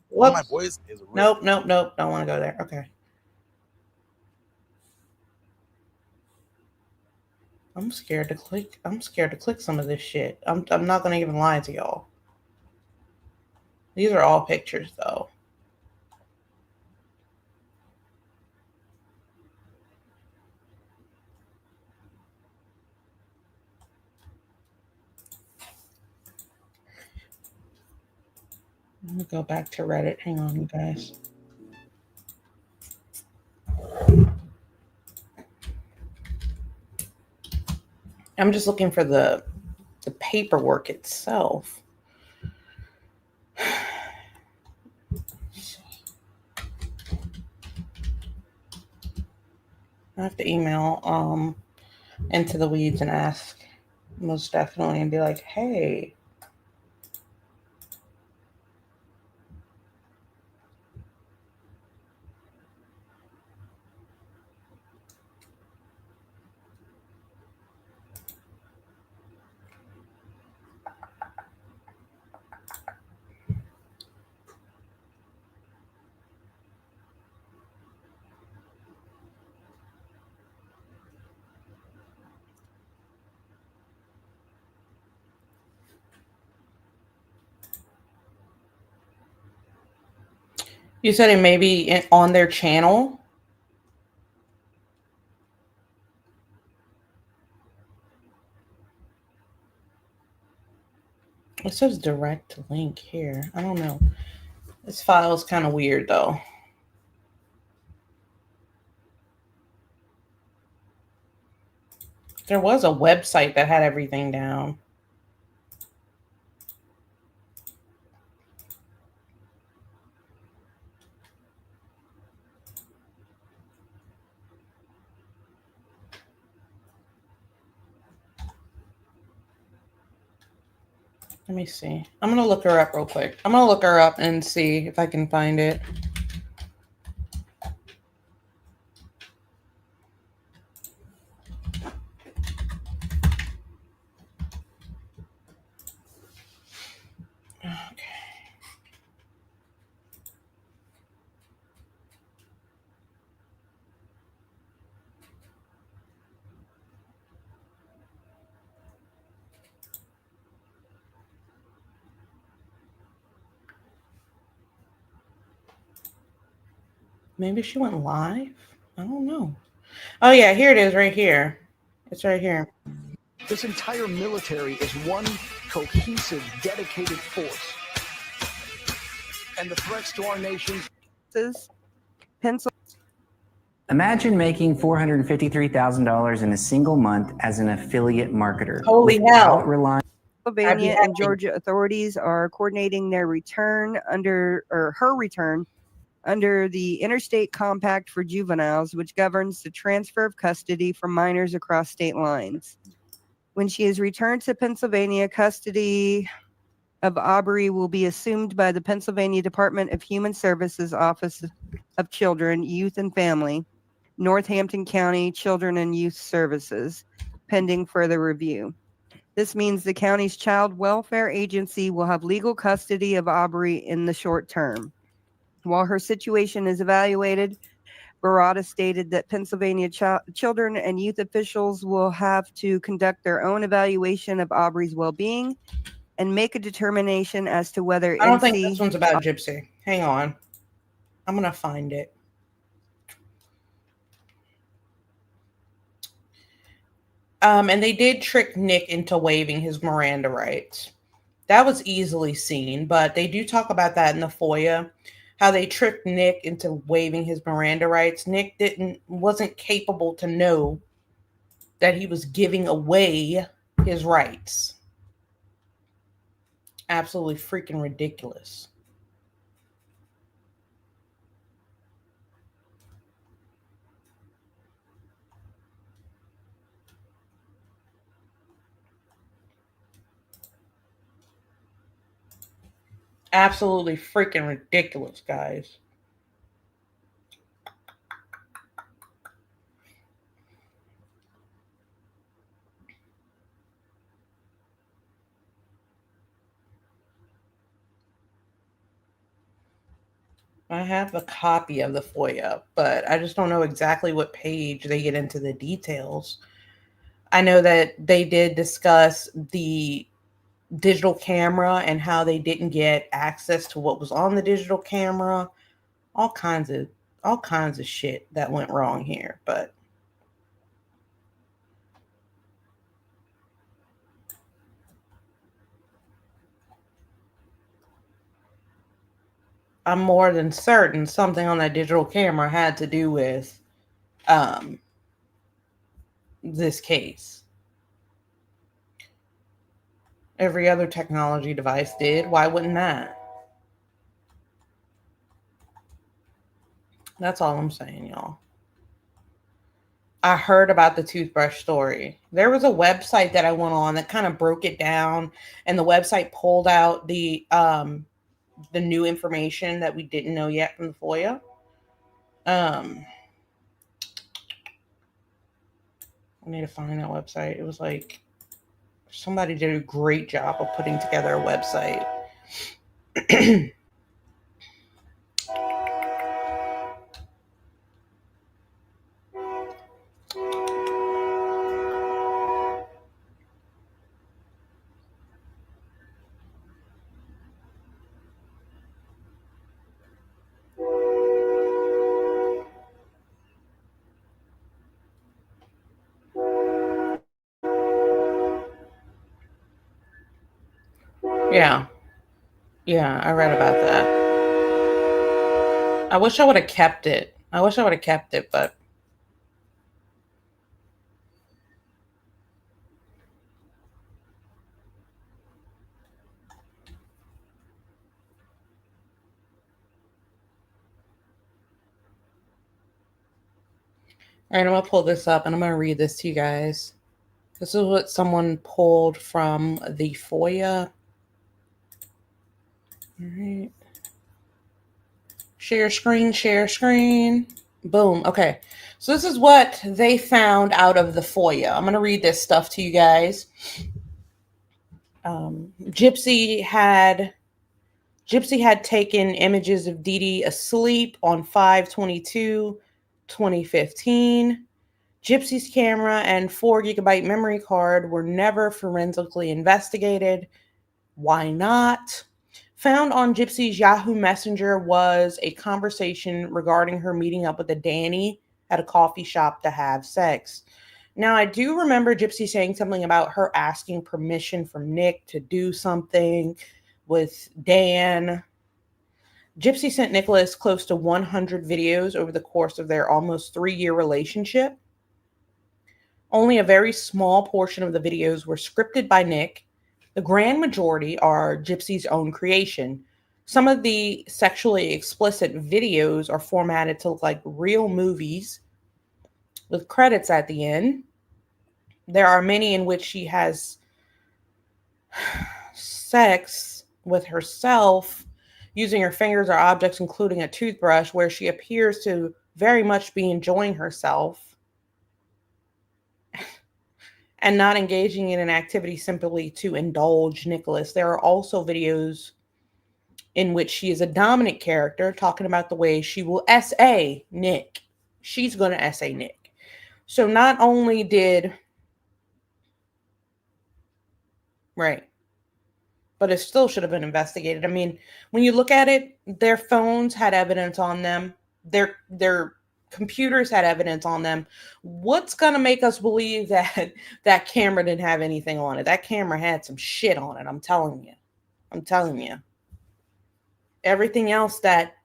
One of my Whoops. boys is Nope. Don't want to go there. Okay. I'm scared to click. I'm scared to click some of this shit. I'm not gonna even lie to y'all. These are all pictures though. Let me go back to Reddit. Hang on, you guys. I'm just looking for the paperwork itself. I have to email Into the Weeds and ask most definitely and be like, hey. You said it may be on their channel. It says direct link here. I don't know. This file is kind of weird though. There was a website that had everything down. Let me see. I'm going to look her up real quick. I'm going to look her up and see if I can find it. Okay. Maybe she went live? I don't know. Oh, yeah, here it is right here. It's right here. This entire military is one cohesive, dedicated force. And the threats to our nation. Imagine making $453,000 in a single month as an affiliate marketer. Holy hell. Relying. Pennsylvania and Georgia authorities are coordinating their return under the Interstate Compact for Juveniles, which governs the transfer of custody from minors across state lines. When she is returned to Pennsylvania, custody of Aubrey will be assumed by the Pennsylvania Department of Human Services Office of Children, Youth, and Family, Northampton County Children and Youth Services, pending further review. This means the county's child welfare agency will have legal custody of Aubrey in the short term. While her situation is evaluated, Barada stated that Pennsylvania children and youth officials will have to conduct their own evaluation of Aubrey's well-being and make a determination as to whether I don't think this one's about Gypsy. Hang on. I'm going to find it. And they did trick Nick into waiving his Miranda rights. That was easily seen, but they do talk about that in the FOIA, how they tricked Nick into waiving his Miranda rights. Nick wasn't capable to know that he was giving away his rights. Absolutely freaking ridiculous. Absolutely freaking ridiculous, guys. I have a copy of the FOIA, but I just don't know exactly what page they get into the details. I know that they did discuss the digital camera and how they didn't get access to what was on the digital camera. All kinds of shit that went wrong here, but I'm more than certain something on that digital camera had to do with this case. Every other technology device did. Why wouldn't that? That's all I'm saying, y'all. I heard about the toothbrush story. There was a website that I went on that kind of broke it down, and the website pulled out the new information that we didn't know yet from the FOIA. I need to find that website. It was like somebody did a great job of putting together a website. Yeah, I read about that. I wish I would have kept it. But all right, I'm going to pull this up and I'm going to read this to you guys. This is what someone pulled from the FOIA. All right. Share screen, share screen. Boom. Okay. So this is what they found out of the FOIA. I'm going to read this stuff to you guys. Gypsy had taken images of Dee Dee asleep on 5/22/2015. Gypsy's camera and 4 GB memory card were never forensically investigated. Why not? Found on Gypsy's Yahoo Messenger was a conversation regarding her meeting up with a Danny at a coffee shop to have sex. Now, I do remember Gypsy saying something about her asking permission from Nick to do something with Dan. Gypsy sent Nicholas close to 100 videos over the course of their almost 3-year relationship. Only a very small portion of the videos were scripted by Nick. The grand majority are Gypsy's own creation. Some of the sexually explicit videos are formatted to look like real movies with credits at the end. There are many in which she has sex with herself using her fingers or objects, including a toothbrush, where she appears to very much be enjoying herself and not engaging in an activity simply to indulge Nicholas. There are also videos in which she is a dominant character, talking about the way she will SA Nick. She's going to SA Nick. So not only did... Right. But it still should have been investigated. I mean, when you look at it, their phones had evidence on them. Their computers had evidence on them. What's going to make us believe that that camera didn't have anything on it? That camera had some shit on it. I'm telling you. I'm telling you. Everything else that,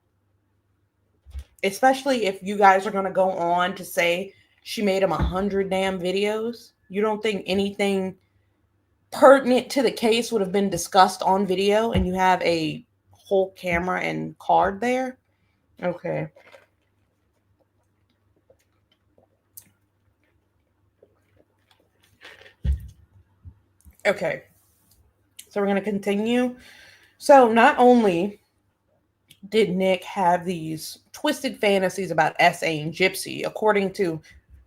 especially if you guys are going to go on to say she made him 100 damn videos, you don't think anything pertinent to the case would have been discussed on video and you have a whole camera and card there? Okay. Okay. So we're going to continue. So not only did Nick have these twisted fantasies about SA-ing Gypsy, according to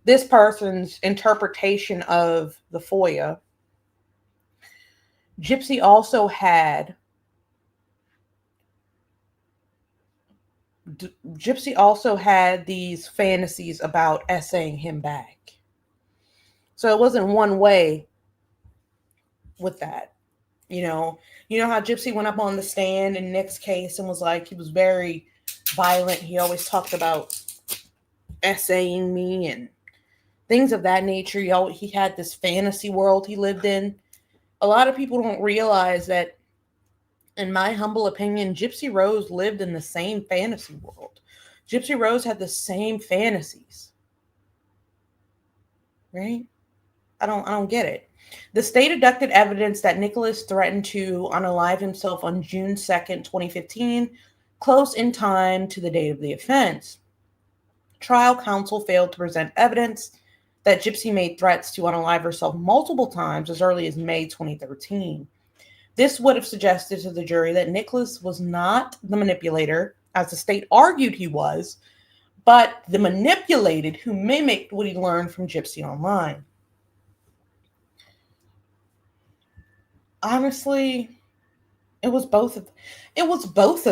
this person's interpretation of the FOIA, Gypsy also had these fantasies about SA-ing him back. So it wasn't one way with that. You know how Gypsy went up on the stand in Nick's case and was like, he was very violent. He always talked about SA-ing me and things of that nature. He had this fantasy world he lived in. A lot of people don't realize that, in my humble opinion, Gypsy Rose lived in the same fantasy world. Gypsy Rose had the same fantasies. Right? I don't get it. The state deducted evidence that Nicholas threatened to unalive himself on June 2nd, 2015, close in time to the date of the offense. Trial counsel failed to present evidence that Gypsy made threats to unalive herself multiple times as early as May 2013. This would have suggested to the jury that Nicholas was not the manipulator, as the state argued he was, but the manipulated who mimicked what he learned from Gypsy online. Honestly, it was both of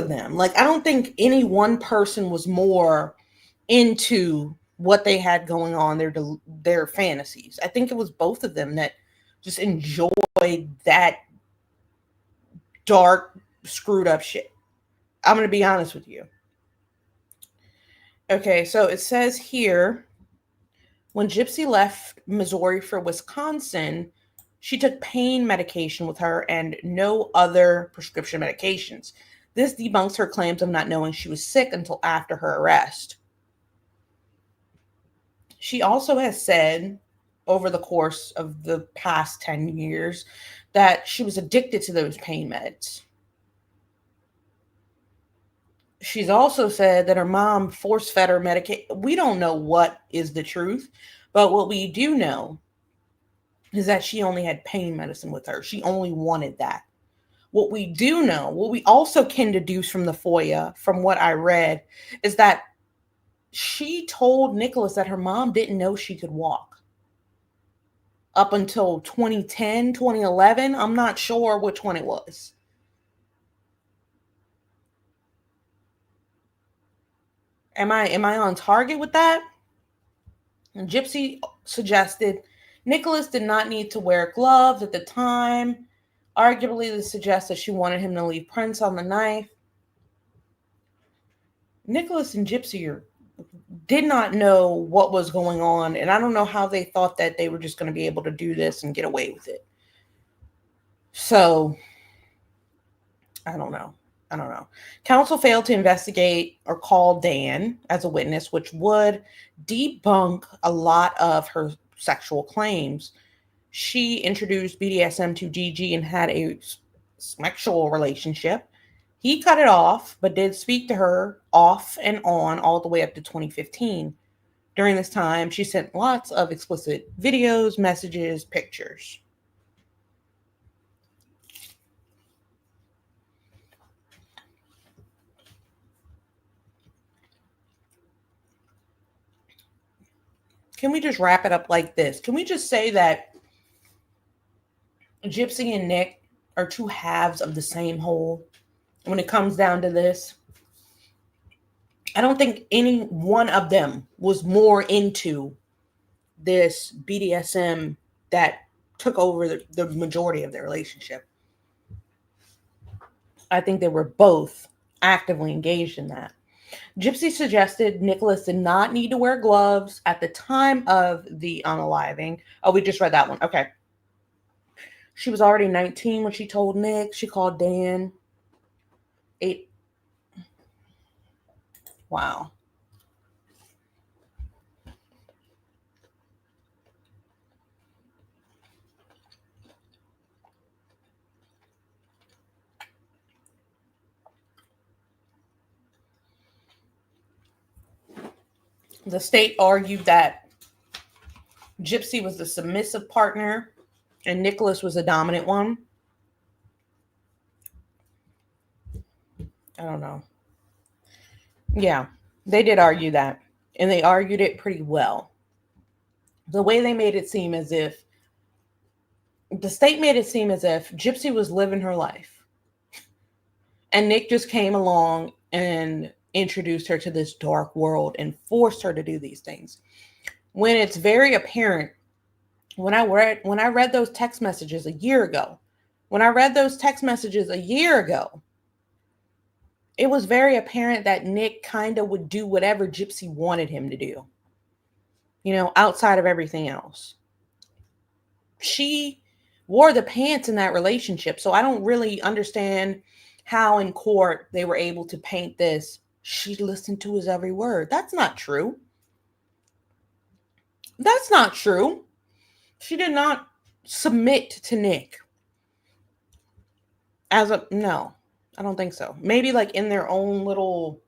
them. Like, I don't think any one person was more into what they had going on, their fantasies. I think it was both of them that just enjoyed that dark, screwed up shit. I'm going to be honest with you. Okay, so it says here, when Gypsy left Missouri for Wisconsin, she took pain medication with her and no other prescription medications. This debunks her claims of not knowing she was sick until after her arrest. She also has said over the course of the past 10 years that she was addicted to those pain meds. She's also said that her mom force-fed her medication. We don't know what is the truth, but what we do know is that she only had pain medicine with her. She only wanted that. What we do know, what we also can deduce from the FOIA, from what I read, is that she told Nicholas that her mom didn't know she could walk up until 2010, 2011. I'm not sure which one it was. Am I on target with that? And Gypsy suggested Nicholas did not need to wear gloves at the time. Arguably, this suggests that she wanted him to leave prints on the knife. Nicholas and Gypsy did not know what was going on, and I don't know how they thought that they were just going to be able to do this and get away with it. So, I don't know. Counsel failed to investigate or call Dan as a witness, which would debunk a lot of her sexual claims. She introduced BDSM to Gigi and had a sexual relationship. He cut it off, but did speak to her off and on all the way up to 2015. During this time, she sent lots of explicit videos, messages, pictures. Can we just wrap it up like this? Can we just say that Gypsy and Nick are two halves of the same whole when it comes down to this? I don't think any one of them was more into this BDSM that took over the majority of their relationship. I think they were both actively engaged in that. Gypsy suggested Nicholas did not need to wear gloves at the time of the unaliving. Oh, we just read that one. Okay. She was already 19 when she told Nick. She called Dan. Wow. The state argued that Gypsy was the submissive partner and Nicholas was the dominant one. I don't know. Yeah, they did argue that, and they argued it pretty well. The way they made it seem as if the state made it seem as if Gypsy was living her life and Nick just came along and introduced her to this dark world and forced her to do these things. When it's very apparent, when I read those text messages a year ago, it was very apparent that Nick kind of would do whatever Gypsy wanted him to do, outside of everything else. She wore the pants in that relationship, so I don't really understand how in court they were able to paint this. She listened to his every word. That's not true. She did not submit to Nick. No, I don't think so. Maybe like in their own little,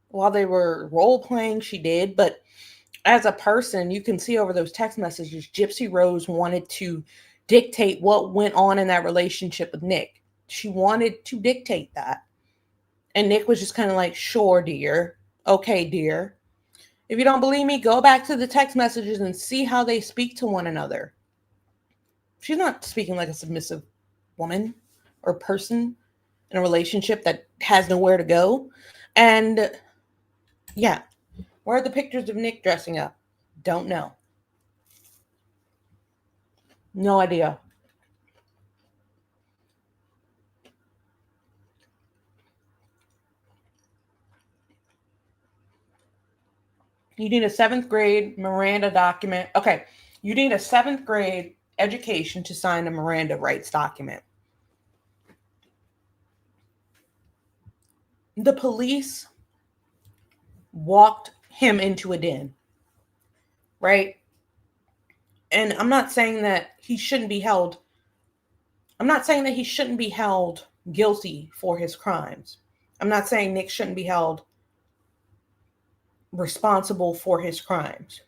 while they were role playing, she did. But as a person, you can see over those text messages, Gypsy Rose wanted to dictate what went on in that relationship with Nick. She wanted to dictate that. And Nick was just kind of like, sure, dear. Okay, dear. If you don't believe me, go back to the text messages and see how they speak to one another. She's not speaking like a submissive woman or person in a relationship that has nowhere to go. And yeah, where are the pictures of Nick dressing up? Don't know. No idea. You need a 7th grade Miranda document. Okay, you need a 7th grade education to sign a Miranda rights document. The police walked him into a den, right? And I'm not saying that he shouldn't be held. I'm not saying that he shouldn't be held guilty for his crimes. I'm not saying Nick shouldn't be held responsible for his crimes.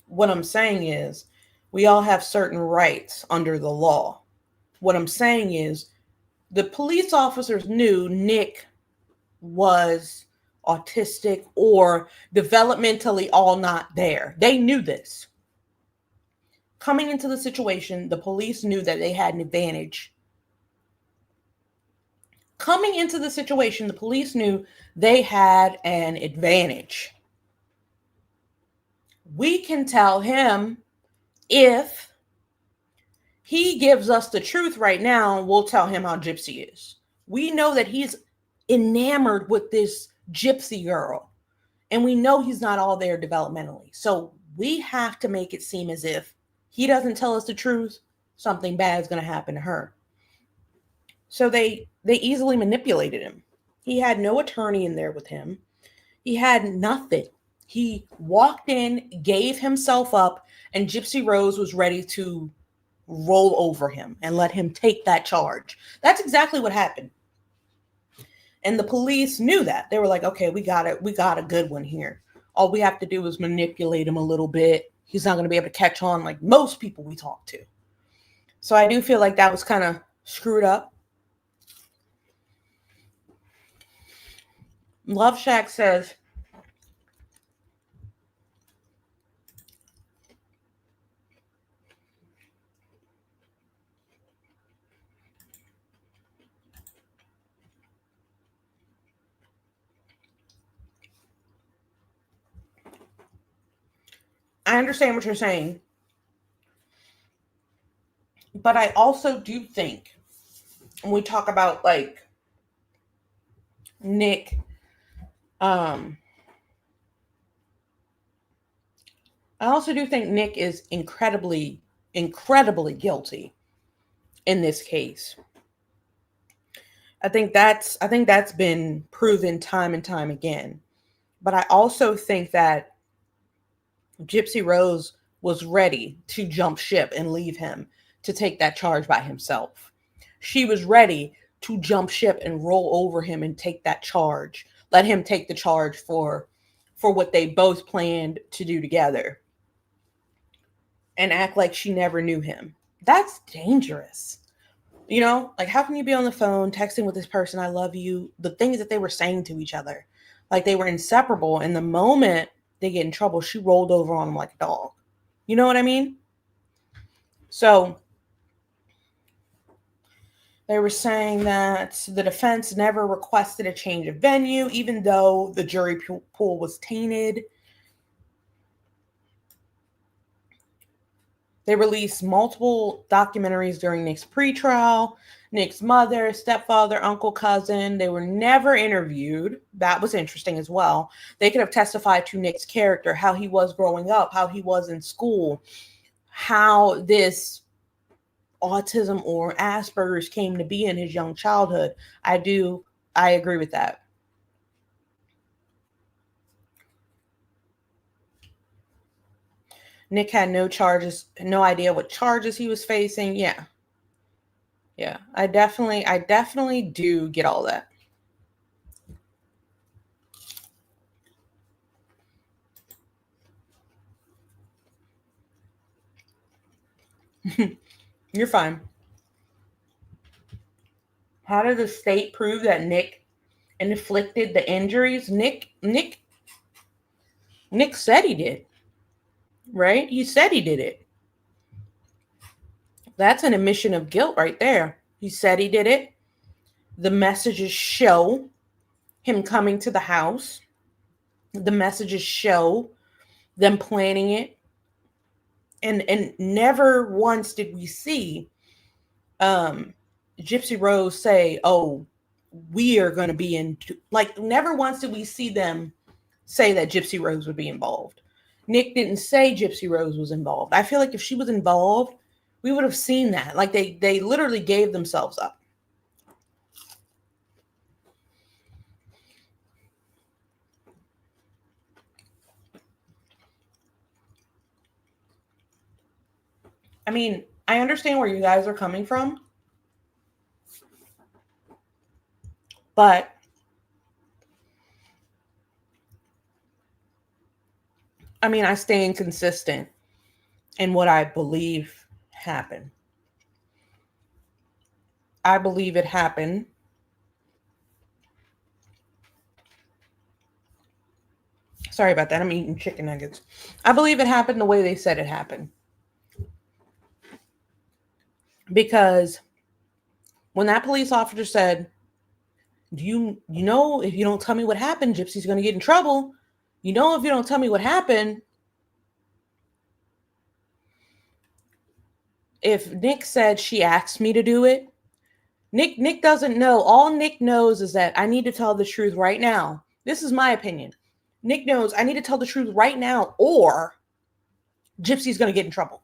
What I'm saying is we all have certain rights under the law. What I'm saying is the police officers knew Nick was autistic or developmentally all not there. They knew this. Coming into the situation, the police knew that they had an advantage. Coming into the situation, the police knew they had an advantage. We can tell him if he gives us the truth right now, we'll tell him how Gypsy is. We know that he's enamored with this Gypsy girl, and we know he's not all there developmentally. So we have to make it seem as if he doesn't tell us the truth, something bad is going to happen to her. So they easily manipulated him. He had no attorney in there with him. He had nothing. He walked in, gave himself up, and Gypsy Rose was ready to roll over him and let him take that charge. That's exactly what happened. And the police knew that. They were like, okay, we got it. We got a good one here. All we have to do is manipulate him a little bit. He's not going to be able to catch on like most people we talk to. So I do feel like that was kind of screwed up. Love Shack says, I understand what you're saying, but I also do think when we talk about like Nick, I also do think Nick is incredibly guilty in this case. I think that's been proven time and time again. But I also think that Gypsy Rose was ready to jump ship and leave him to take that charge by himself. She was ready to jump ship and roll over him and take that charge. Let him take the charge for what they both planned to do together. And act like she never knew him. That's dangerous. You know, like how can you be on the phone texting with this person, I love you, the things that they were saying to each other, like they were inseparable. And the moment they get in trouble, she rolled over on him like a dog. You know what I mean? So they were saying that the defense never requested a change of venue, even though the jury pool was tainted. They released multiple documentaries during Nick's pretrial. Nick's mother, stepfather, uncle, cousin, they were never interviewed. That was interesting as well. They could have testified to Nick's character, how he was growing up, how he was in school, how this autism or Asperger's came to be in his young childhood. I agree with that. Nick had no charges, no idea what charges he was facing. Yeah. I definitely do get all that. You're fine. How did the state prove that Nick inflicted the injuries? Nick said he did. Right? He said he did it. That's an admission of guilt right there. He said he did it. The messages show him coming to the house. The messages show them planning it. And never once did we see Gypsy Rose say, oh, we are going to be in, like, never once did we see them say that Gypsy Rose would be involved. Nick didn't say Gypsy Rose was involved. I feel like if she was involved, we would have seen that. Like they literally gave themselves up. I mean, I understand where you guys are coming from, but I mean, I stay inconsistent in what I believe happened. I believe it happened. Sorry about that. I'm eating chicken nuggets. I believe it happened the way they said it happened. Because when that police officer said, you know, if you don't tell me what happened, Gypsy's going to get in trouble. You know, if you don't tell me what happened, if Nick said she asked me to do it, Nick doesn't know. All Nick knows is that I need to tell the truth right now. This is my opinion. Nick knows I need to tell the truth right now or Gypsy's going to get in trouble.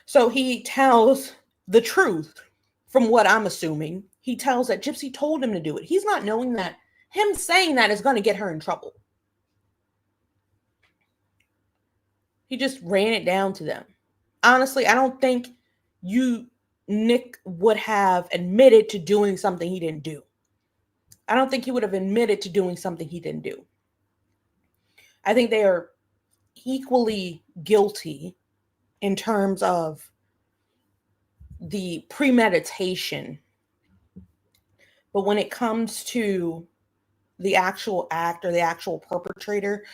So he tells the truth from what I'm assuming. He tells that Gypsy told him to do it. He's not knowing that him saying that is going to get her in trouble. He just ran it down to them. Honestly, I don't think Nick would have admitted to doing something he didn't do. I don't think he would have admitted to doing something he didn't do. I think they are equally guilty in terms of the premeditation. But when it comes to the actual act or the actual perpetrator,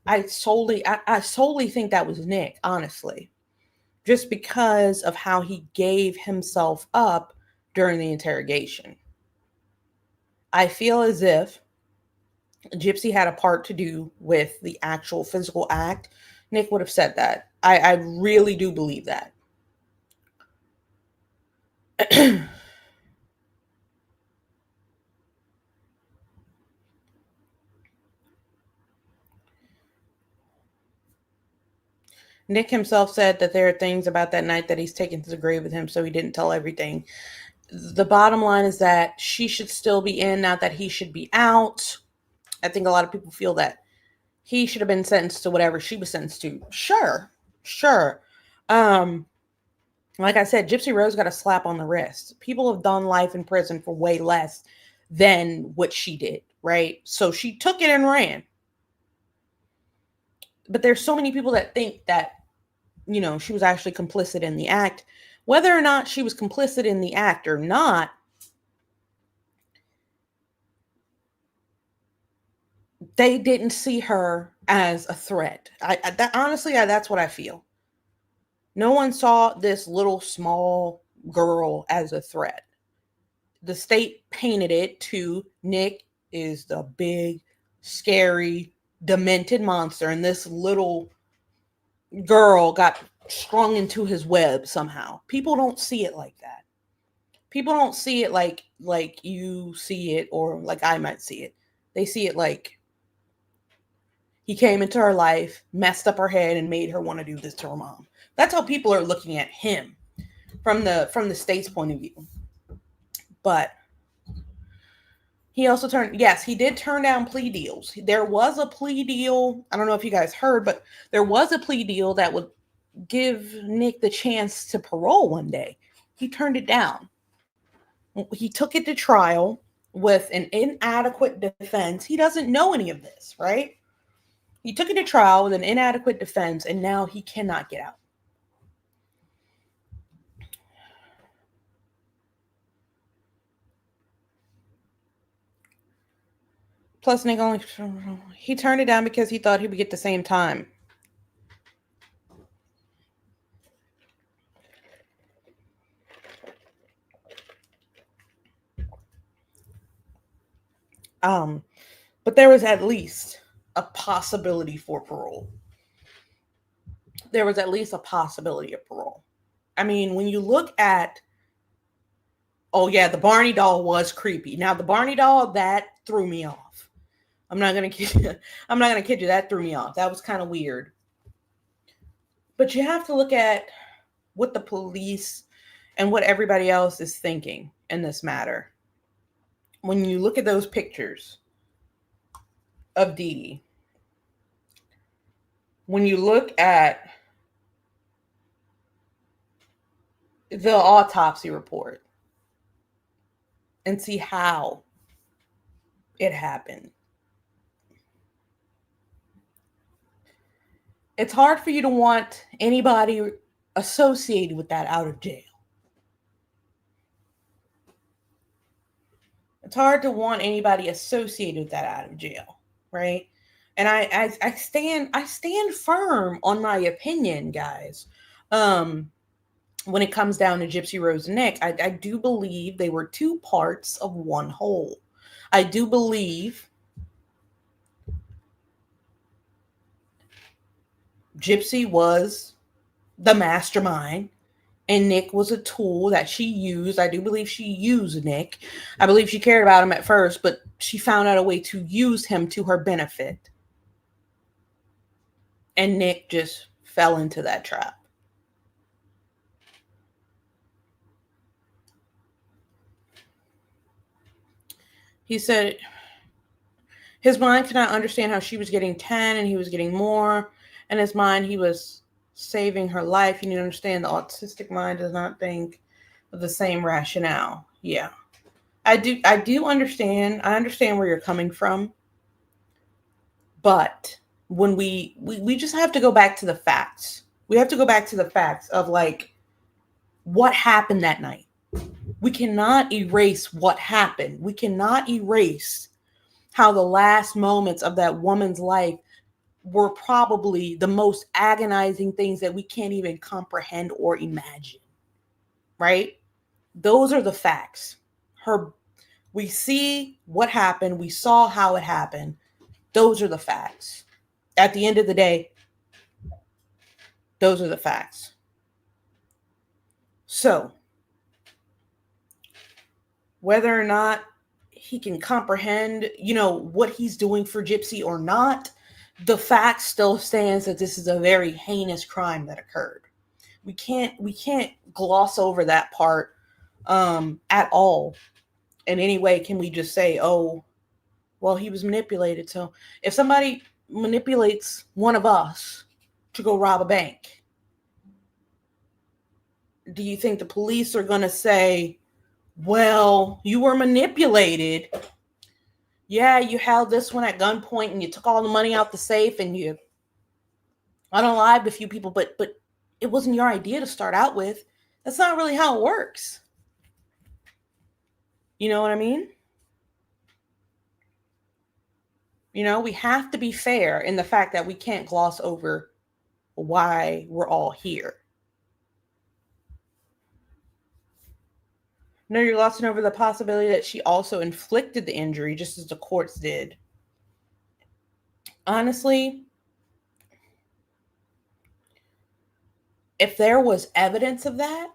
I solely think that was Nick, honestly. Just because of how he gave himself up during the interrogation. I feel as if Gypsy had a part to do with the actual physical act. Nick would have said that. I really do believe that. Nick himself said that there are things about that night that he's taken to the grave with him, so he didn't tell everything. The bottom line is that she should still be in, not that he should be out. I think a lot of people feel that he should have been sentenced to whatever she was sentenced to. Sure. Like I said, Gypsy Rose got a slap on the wrist. People have done life in prison for way less than what she did, right? So she took it and ran. But there's so many people that think that, you know, she was actually complicit in the act. Whether or not she was complicit in the act or not, they didn't see her as a threat. Honestly, that's what I feel. No one saw this little small girl as a threat. The state painted it to Nick is the big, scary, demented monster, and this little girl got strung into his web somehow. People don't see it like that. People don't see it like you see it or like I might see it. They see it like he came into her life, messed up her head, and made her want to do this to her mom. That's how people are looking at him from the state's point of view. But he also he did turn down plea deals. There was a plea deal. I don't know if you guys heard, but there was a plea deal that would give Nick the chance to parole one day. He turned it down. He took it to trial with an inadequate defense. He doesn't know any of this, right? He took it to trial with an inadequate defense, and now he cannot get out. Plus, Nick he turned it down because he thought he would get the same time. But there was at least a possibility for parole. There was at least a possibility of parole. I mean, when you look at, oh yeah, the Barney doll was creepy. Now the Barney doll, that threw me off. I'm not gonna kid you. That threw me off. That was kind of weird. But you have to look at what the police and what everybody else is thinking in this matter. When you look at those pictures of Dee Dee, when you look at the autopsy report and see how it happened, it's hard for you to want anybody associated with that out of jail. It's hard to want anybody associated with that out of jail, right? And I stand firm on my opinion, guys. When it comes down to Gypsy Rose and Nick, I do believe they were two parts of one whole. I do believe Gypsy was the mastermind and Nick was a tool that she used. I do believe she used Nick. I believe she cared about him at first, but she found out a way to use him to her benefit. And Nick just fell into that trap. He said his mind could not understand how she was getting 10 and he was getting more. In his mind, he was saving her life. You need to understand the autistic mind does not think of the same rationale. Yeah. I do understand. I understand where you're coming from. But when we just have to go back to the facts. We have to go back to the facts of like what happened that night. We cannot erase what happened. We cannot erase how the last moments of that woman's life were probably the most agonizing things that we can't even comprehend or imagine. Right? Those are the facts. We see what happened. We saw how it happened. Those are the facts. At the end of the day, those are the facts. So, whether or not he can comprehend, what he's doing for Gypsy or not, the fact still stands that this is a very heinous crime that occurred. We can't gloss over that part at all. In any way, can we just say, oh, well, he was manipulated. So if somebody manipulates one of us to go rob a bank, do you think the police are going to say, well, you were manipulated? Yeah, you held this one at gunpoint and you took all the money out the safe and you unalived a few people, but it wasn't your idea to start out with. That's not really how it works. You know what I mean? We have to be fair in the fact that we can't gloss over why we're all here. No, you're glossing over the possibility that she also inflicted the injury just as the courts did. Honestly, if there was evidence of that,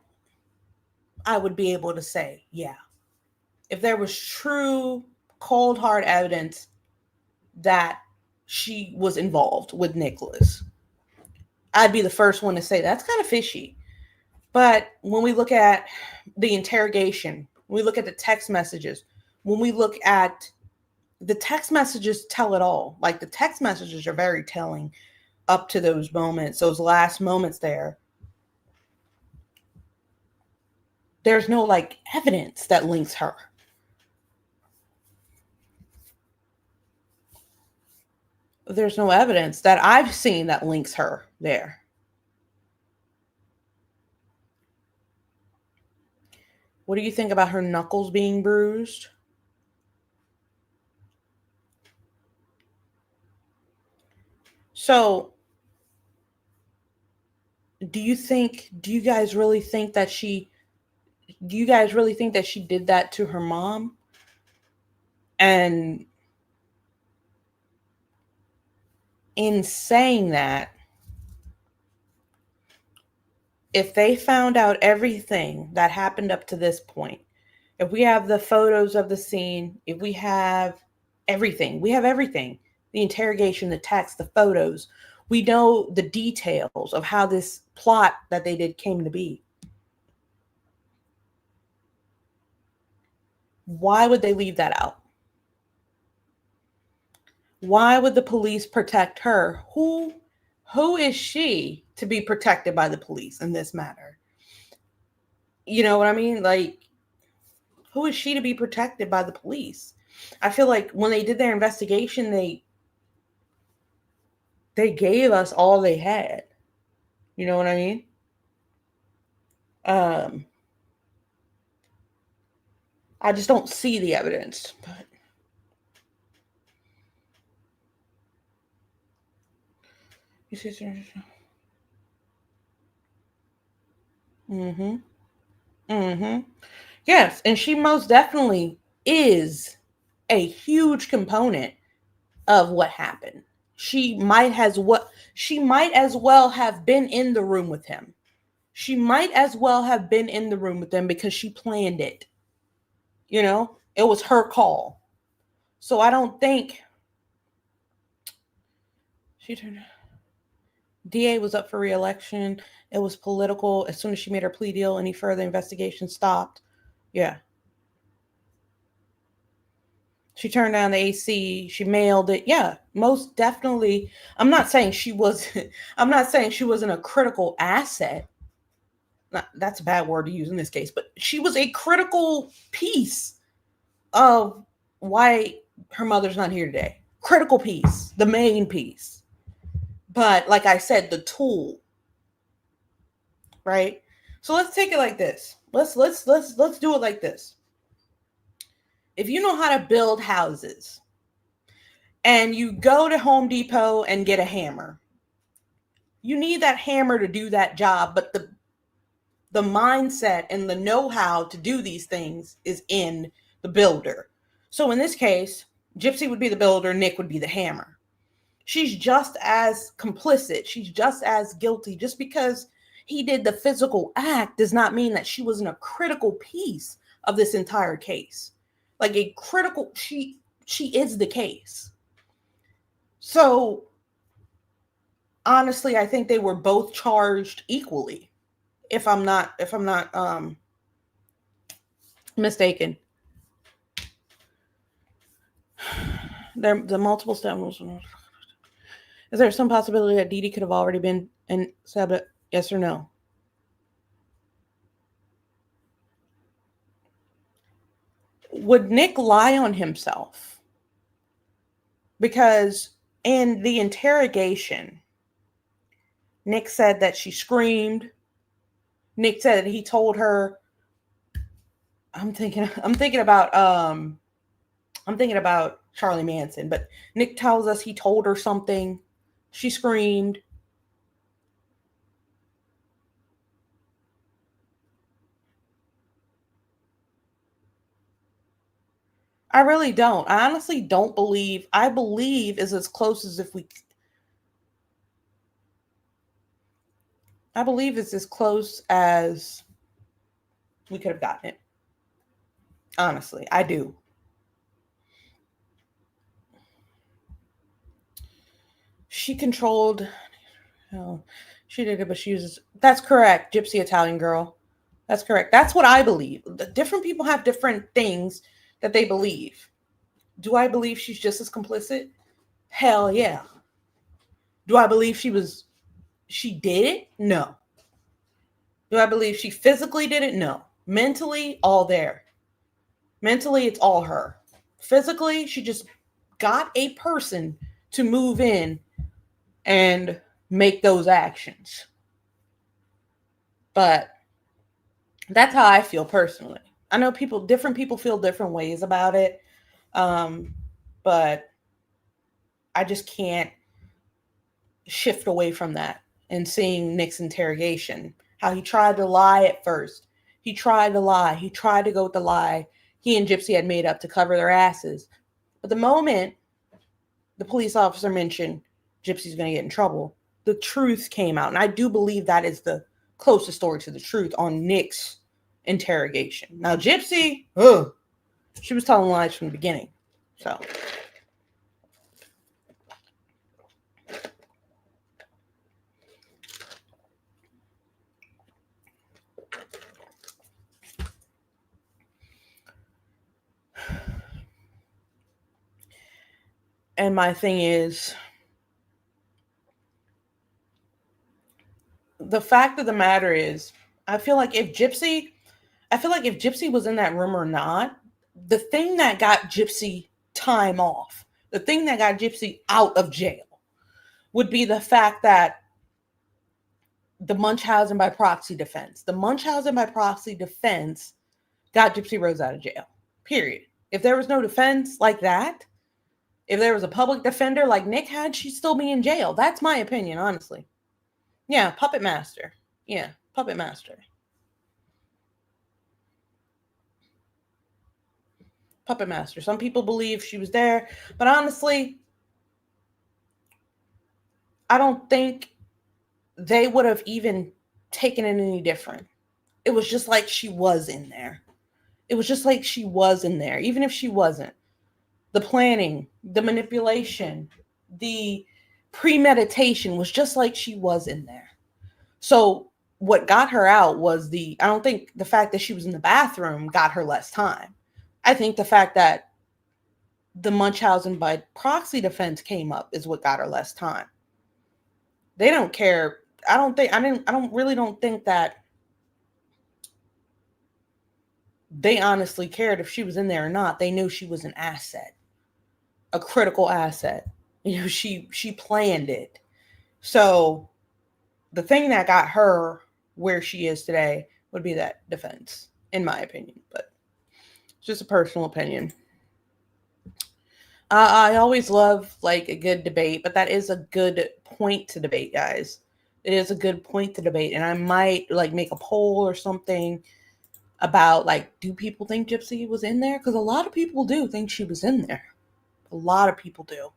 I would be able to say, yeah. If there was true, cold, hard evidence that she was involved with Nicholas, I'd be the first one to say that's kind of fishy. But when we look at the interrogation, when we look at the text messages, when we look at the text messages tell it all. Like the text messages are very telling up to those moments, those last moments there. There's no like evidence that links her. There's no evidence that I've seen that links her there. What do you think about her knuckles being bruised? So, do you guys really think that she did that to her mom? And in saying that, if they found out everything that happened up to this point, if we have the photos of the scene, if we have everything, the interrogation, the text, the photos, we know the details of how this plot that they did came to be. Why would they leave that out? Why would the police protect her? Who is she to be protected by the police in this matter? You know what I mean? Like, who is she to be protected by the police? I feel like when they did their investigation, they gave us all they had. You know what I mean? I just don't see the evidence. But you see, mm-hmm. Mm-hmm. Yes, and she most definitely is a huge component of what happened. She might as well have been in the room with him. She might as well have been in the room with them because she planned it. You know, it was her call. So I don't think she turned. DA was up for re-election. It was political. As soon as she made her plea deal, any further investigation stopped. Yeah. She turned down the AC. She mailed it. Yeah, most definitely. I'm not saying she was. I'm not saying she wasn't a critical asset. That's a bad word to use in this case, but she was a critical piece of why her mother's not here today. Critical piece, the main piece. But like I said, the tool, right? So let's take it like this. Let's do it like this. If you know how to build houses and you go to Home Depot and get a hammer, you need that hammer to do that job, but the mindset and the know-how to do these things is in the builder. So in this case, Gypsy would be the builder, Nick would be the hammer. She's just as complicit. She's just as guilty. Just because he did the physical act does not mean that she wasn't a critical piece of this entire case. Like a critical, she is the case. So honestly, I think they were both charged equally. If I'm not mistaken. The multiple steps. Is there some possibility that Dee Dee could have already been in Sabbath? Yes or no? Would Nick lie on himself? Because in the interrogation, Nick said that she screamed. Nick said that he told her. I'm thinking about Charlie Manson, but Nick tells us he told her something. She screamed. I really don't. I honestly don't believe. I believe is as close as if we. I believe it's as close as we could have gotten it. Honestly, I do. She controlled. Oh, she did it, but she uses. That's correct. Gypsy Italian girl. That's correct. That's what I believe. Different people have different things that they believe. Do I believe she's just as complicit? Hell yeah. Do I believe she did it? No. Do I believe she physically did it? No. Mentally, all there. Mentally, it's all her. Physically, she just got a person to move in and make those actions. But that's how I feel personally. I know different people feel different ways about it. But I just can't shift away from that and seeing Nick's interrogation, how he tried to lie at first. He tried to lie. He tried to go with the lie he and Gypsy had made up to cover their asses. But the moment the police officer mentioned Gypsy's going to get in trouble, the truth came out. And I do believe that is the closest story to the truth on Nick's interrogation. Now, Gypsy, she was telling lies from the beginning. So. And my thing is, the fact of the matter is, I feel like if Gypsy was in that room or not, the thing that got Gypsy time off, the thing that got Gypsy out of jail would be the fact that the Munchausen by proxy defense got Gypsy Rose out of jail. Period. If there was no defense like that, if there was a public defender like Nick had, she'd still be in jail. That's my opinion, honestly. Yeah, puppet master. Yeah, puppet master. Puppet master. Some people believe she was there, but honestly, I don't think they would have even taken it any different. It was just like she was in there. It was just like she was in there, even if she wasn't. The planning, the manipulation, the premeditation was just like she was in there. So what got her out was I don't think the fact that she was in the bathroom got her less time. I think the fact that the Munchausen by proxy defense came up is what got her less time. They don't care. I don't think that they honestly cared if she was in there or not. They knew she was an asset, a critical asset. She planned it. So the thing that got her where she is today would be that defense, in my opinion. But it's just a personal opinion. I always love like a good debate, but that is a good point to debate, guys. It is a good point to debate, and I might like make a poll or something about like, do people think Gypsy was in there? Because a lot of people do think she was in there. A lot of people do.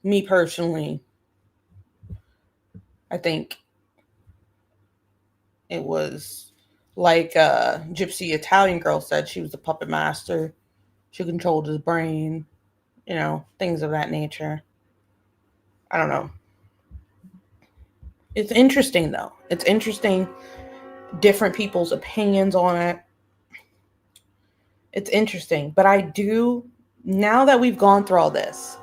Me personally, I think it was like Gypsy Italian girl said, she was the puppet master. She controlled his brain, things of that nature. I don't know. It's interesting though. It's interesting, different people's opinions on it. It's interesting, but now that we've gone through all this,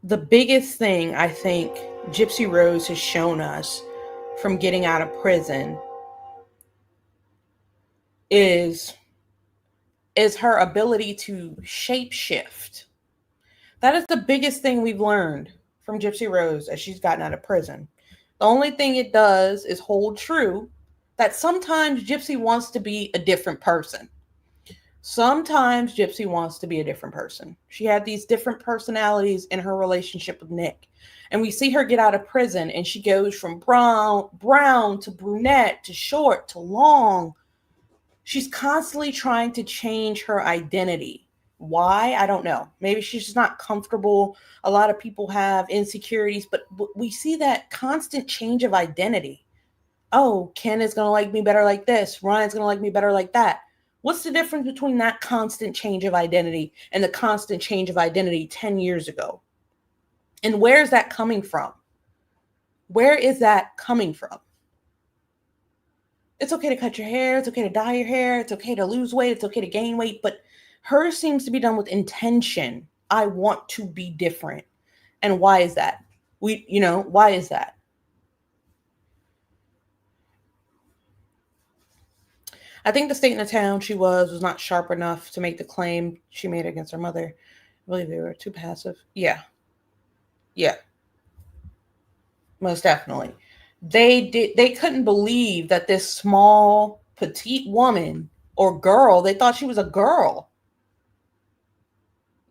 the biggest thing I think Gypsy Rose has shown us from getting out of prison is her ability to shapeshift. That is the biggest thing we've learned from Gypsy Rose as she's gotten out of prison. The only thing it does is hold true that sometimes Gypsy wants to be a different person. Sometimes Gypsy wants to be a different person. She had these different personalities in her relationship with Nick. And we see her get out of prison and she goes from brown to brunette to short to long. She's constantly trying to change her identity. Why? I don't know. Maybe she's just not comfortable. A lot of people have insecurities, but we see that constant change of identity. Oh, Ken is going to like me better like this. Ryan's going to like me better like that. What's the difference between that constant change of identity and the constant change of identity 10 years ago? And where is that coming from? Where is that coming from? It's okay to cut your hair. It's okay to dye your hair. It's okay to lose weight. It's okay to gain weight. But hers seems to be done with intention. I want to be different. And why is that? Why is that? I think the state and the town she was not sharp enough to make the claim she made against her mother. I believe they were too passive. Yeah. Most definitely. They couldn't believe that this small, petite woman or girl, they thought she was a girl.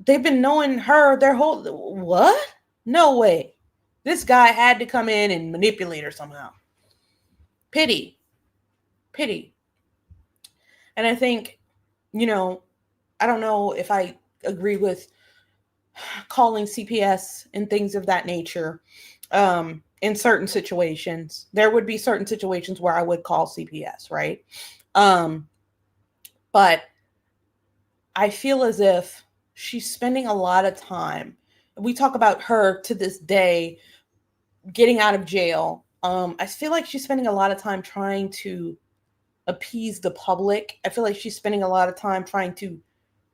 They've been knowing her their whole, what? No way. This guy had to come in and manipulate her somehow. Pity. And I think, I don't know if I agree with calling CPS and things of that nature. In certain situations, there would be certain situations where I would call CPS, right? But I feel as if she's spending a lot of time. We talk about her to this day, getting out of jail. I feel like she's spending a lot of time trying to appease the public. I feel like she's spending a lot of time trying to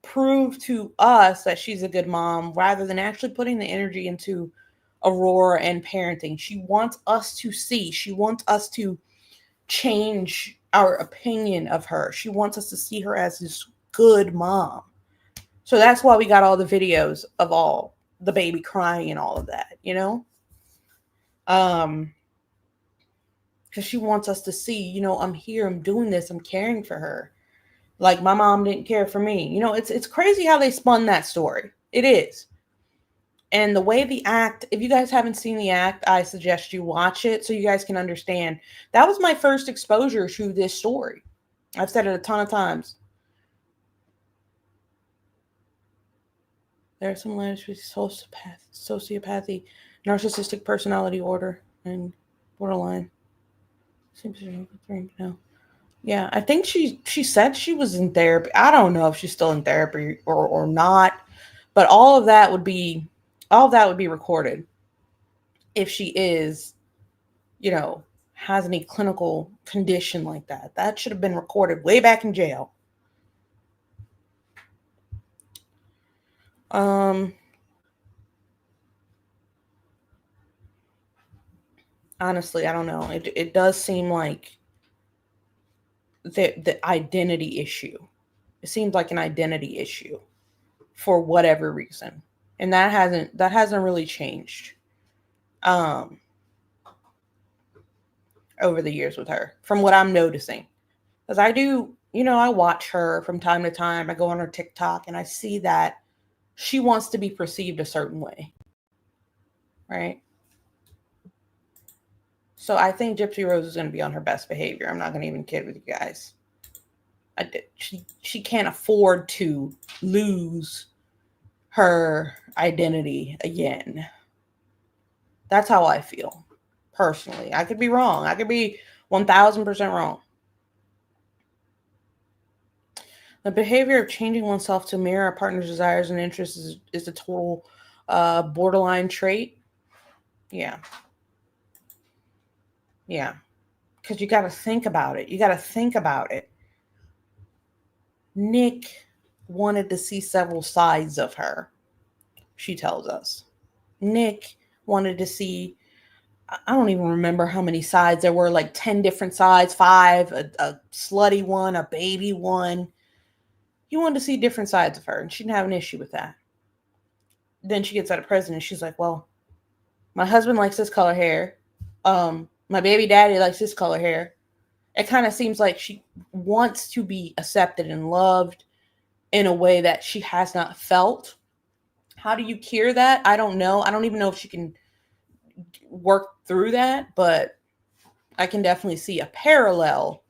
prove to us that she's a good mom rather than actually putting the energy into Aurora and parenting. She wants us to see. She wants us to change our opinion of her. She wants us to see her as this good mom. So that's why we got all the videos of all the baby crying and all of that, Because she wants us to see, I'm here, I'm doing this, I'm caring for her. Like my mom didn't care for me. It's crazy how they spun that story. It is. And the way the act, if you guys haven't seen the act, I suggest you watch it so you guys can understand. That was my first exposure to this story. I've said it a ton of times. There are some layers with sociopathy, narcissistic personality order, and borderline. No. Yeah, I think she said she was in therapy. I don't know if she's still in therapy or not, but all of that would be recorded if she is, has any clinical condition like that. That should have been recorded way back in jail. Honestly, I don't know. It does seem like the identity issue. It seems like an identity issue for whatever reason. And that hasn't really changed over the years with her, from what I'm noticing. Because I do, I watch her from time to time. I go on her TikTok and I see that she wants to be perceived a certain way. Right? So I think Gypsy Rose is going to be on her best behavior. I'm not going to even kid with you guys. She can't afford to lose her identity again. That's how I feel, personally. I could be wrong. I could be 1,000% wrong. The behavior of changing oneself to mirror a partner's desires and interests is a total borderline trait. Yeah. Yeah. Because you got to think about it. Nick wanted to see several sides of her, she tells us. Nick wanted to see, I don't even remember how many sides there were, like 10 different sides, 5, a slutty one, a baby one. He wanted to see different sides of her, and she didn't have an issue with that. Then she gets out of prison, and she's like, well, my husband likes this color hair. My baby daddy likes this color hair. It kind of seems like she wants to be accepted and loved in a way that she has not felt. How do you cure that? I don't know. I don't even know if she can work through that, but I can definitely see a parallel.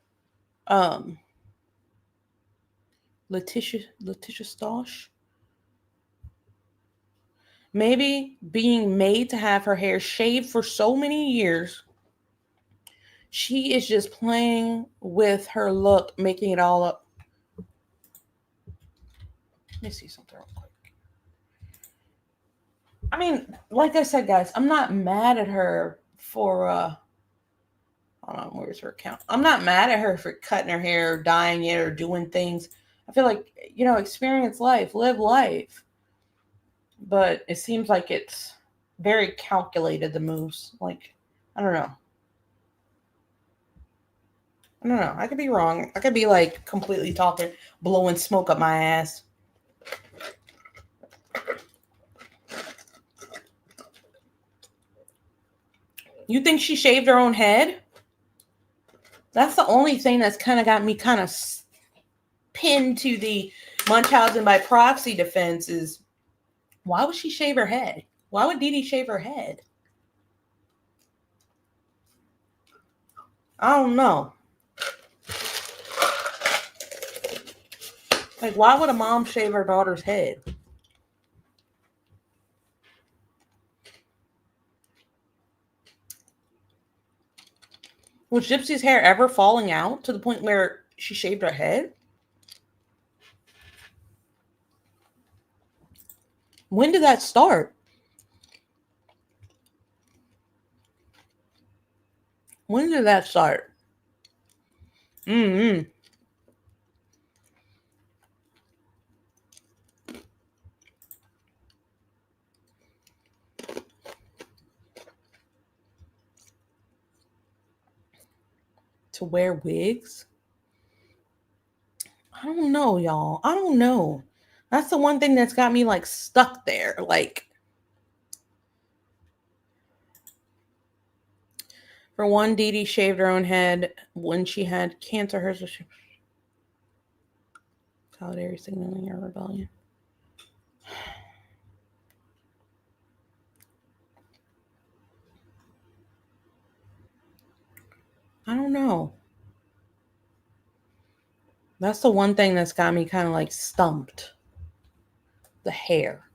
Letitia Stosh. Maybe being made to have her hair shaved for so many years, she is just playing with her look, making it all up. Let me see something real quick. I mean, like I said, guys, I'm not mad at her for hold on, where's her account? I'm not mad at her for cutting her hair, or dyeing it, or doing things. I feel like, experience life, live life. But it seems like it's very calculated, the moves. Like, I don't know. I could be wrong. I could be like completely talking, blowing smoke up my ass. You think she shaved her own head? That's the only thing that's kind of got me kind of pinned to the Munchausen by proxy defense is, why would she shave her head? Why would Dee Dee shave her head? I don't know. Like, why would a mom shave her daughter's head? Was Gypsy's hair ever falling out to the point where she shaved her head? When did that start? When did that start? Mm-hmm. To wear wigs? I don't know, y'all. I don't know. That's the one thing that's got me like stuck there. Like, For one, Dee Dee shaved her own head when she had cancer. Hers was solidarity signaling or rebellion. I don't know. That's the one thing that's got me kind of like stumped. The hair.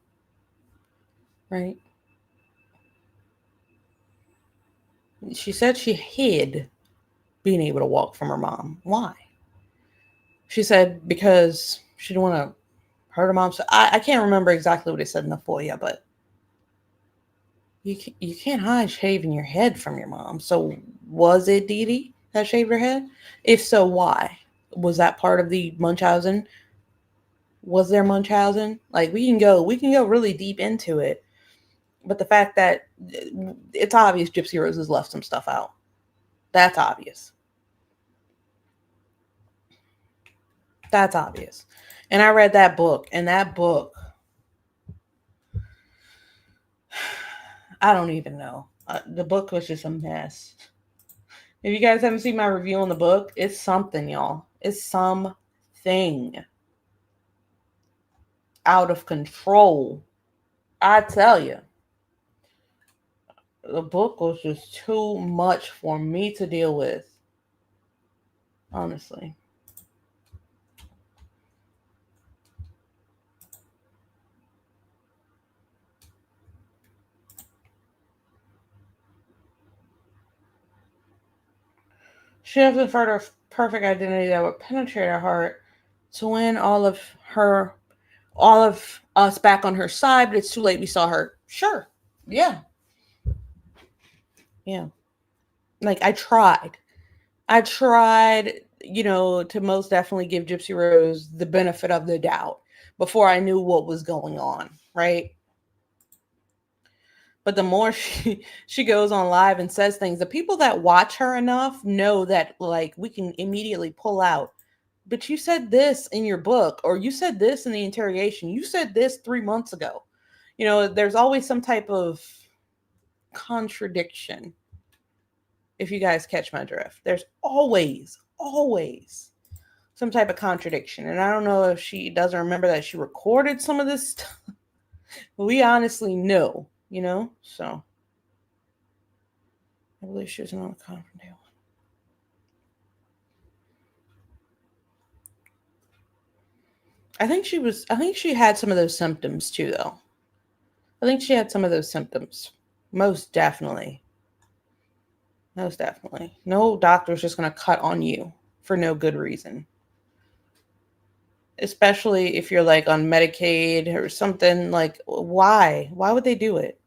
Right? She said she hid being able to walk from her mom. Why? She said because she didn't want to hurt her mom. So I can't remember exactly what it said in the FOIA, but you can't hide shaving your head from your mom. So was it Dee Dee that shaved her head? If so, why? Was that part of the Munchausen? Was there Munchausen? Like we can go really deep into it. But the fact that it's obvious Gypsy Rose has left some stuff out. That's obvious. That's obvious. And I read that book, and that book, I don't even know. The book was just a mess. If you guys haven't seen my review on the book, it's something, y'all. It's something out of control. I tell you. The book was just too much for me to deal with. Honestly. She has a further perfect identity that would penetrate her heart to win all of us back on her side, but it's too late. We saw her. Sure. Yeah. Yeah. Like I tried, to most definitely give Gypsy Rose the benefit of the doubt before I knew what was going on. Right. But the more she goes on live and says things, the people that watch her enough know that like we can immediately pull out. But you said this in your book, or you said this in the interrogation. You said this 3 months ago. There's always some type of contradiction. If you guys catch my drift, there's always some type of contradiction. And I don't know if she doesn't remember that she recorded some of this stuff. We honestly know. So I believe she was not a confidential. I think she had some of those symptoms too, though. I think she had some of those symptoms. Most definitely. Most definitely. No doctor's just going to cut on you for no good reason. Especially if you're like on Medicaid or something. Like, why? Why would they do it?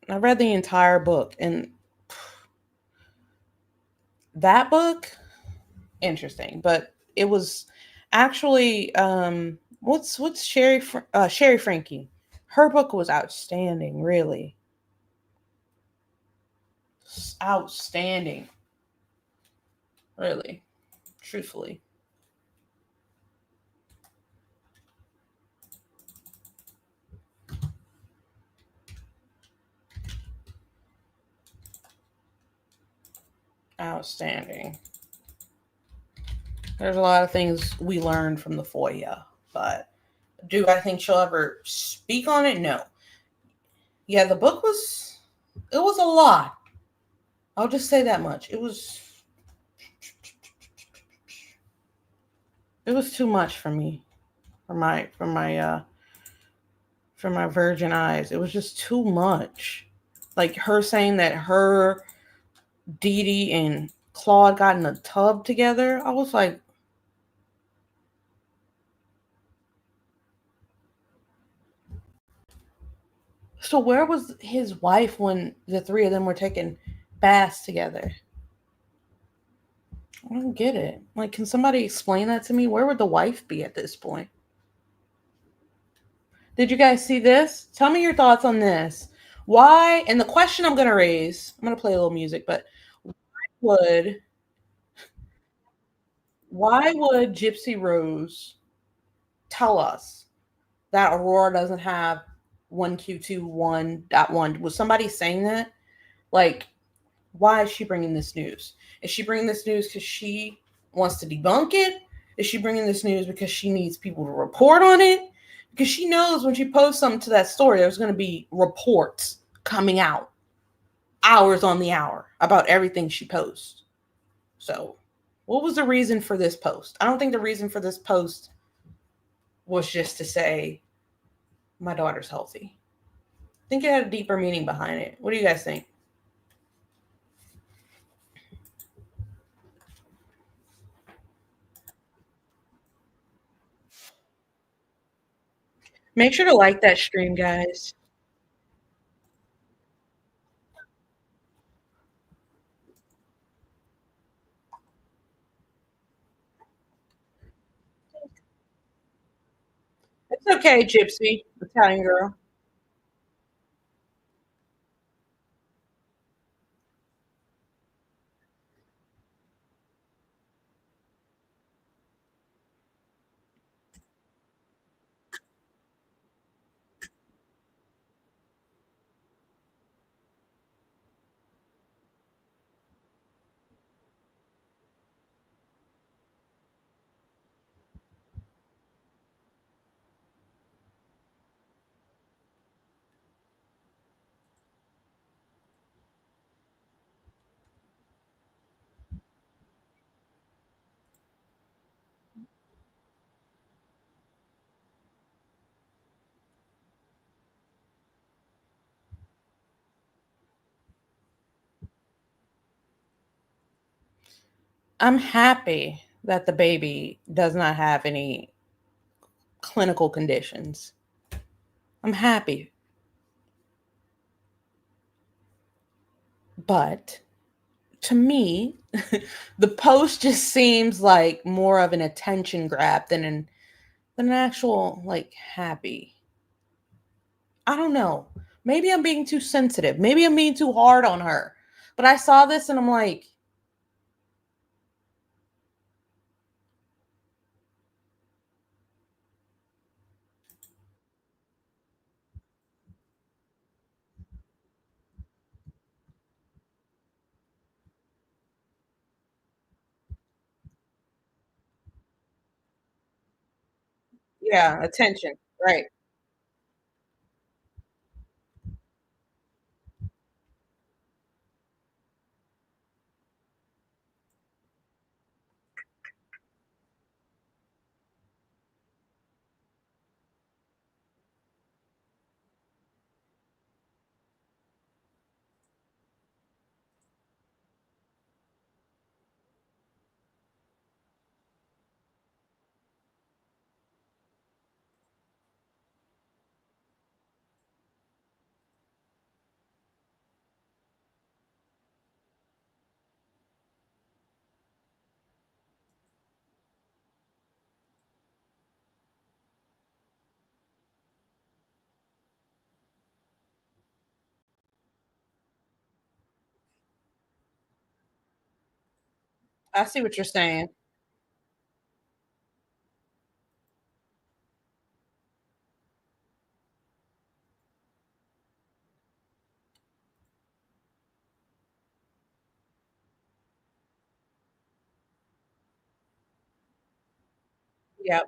I read the entire book, and that book, interesting, but it was actually what's Sherry Frankie. Her book was outstanding, really. Outstanding. Really. Truthfully. Outstanding. There's a lot of things we learned from the FOIA, but do I think she'll ever speak on it? No. Yeah, the book was a lot. I'll just say that much. It was too much for me. For my virgin eyes. It was just too much. Like her saying that her, Dee Dee, and Claude got in a tub together. I was like, so where was his wife when the three of them were taking baths together? I don't get it. Like, can somebody explain that to me? Where would the wife be at this point? Did you guys see this? Tell me your thoughts on this. Why? And the question I'm going to raise, I'm going to play a little music, but why would Gypsy Rose tell us that Aurora doesn't have 1Q21.1. Was somebody saying that? Like, why is she bringing this news? Is she bringing this news because she wants to debunk it? Is she bringing this news because she needs people to report on it? Because she knows when she posts something to that story, there's going to be reports coming out hours on the hour about everything she posts. So, what was the reason for this post? I don't think the reason for this post was just to say, my daughter's healthy. I think it had a deeper meaning behind it. What do you guys think? Make sure to like that stream, guys. It's okay, Gypsy, Italian girl. I'm happy that the baby does not have any clinical conditions. I'm happy. But to me, the post just seems like more of an attention grab than an actual like happy. I don't know. Maybe I'm being too sensitive. Maybe I'm being too hard on her. But I saw this and I'm like, yeah, attention. Right. I see what you're saying. Yep.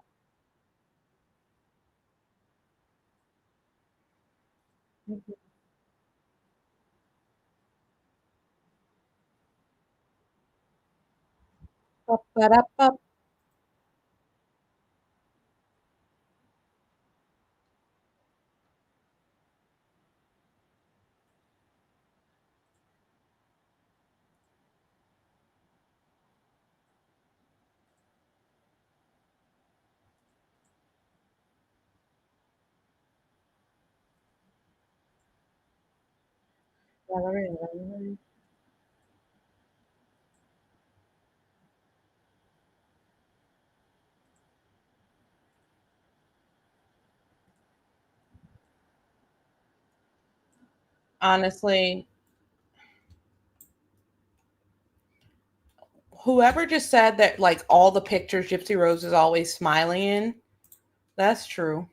Honestly, whoever just said that like all the pictures Gypsy Rose is always smiling in, that's true.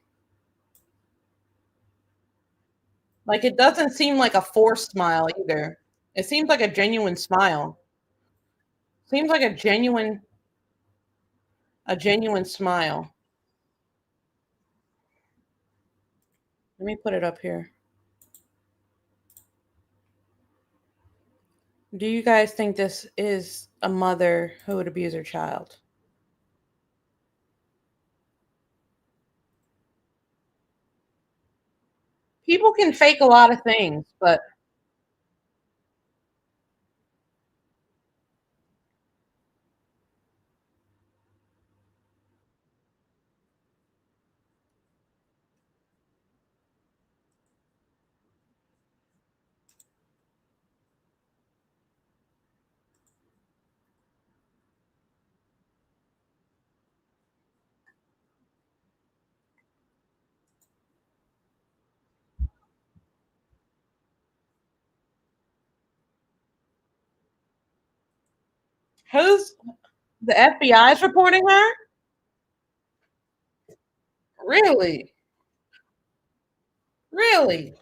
Like it doesn't seem like a forced smile either. It seems like a genuine smile. Seems like a genuine smile. Let me put it up here. Do you guys think this is a mother who would abuse her child? People can fake a lot of things, but who's the FBI is reporting her? Really? Really?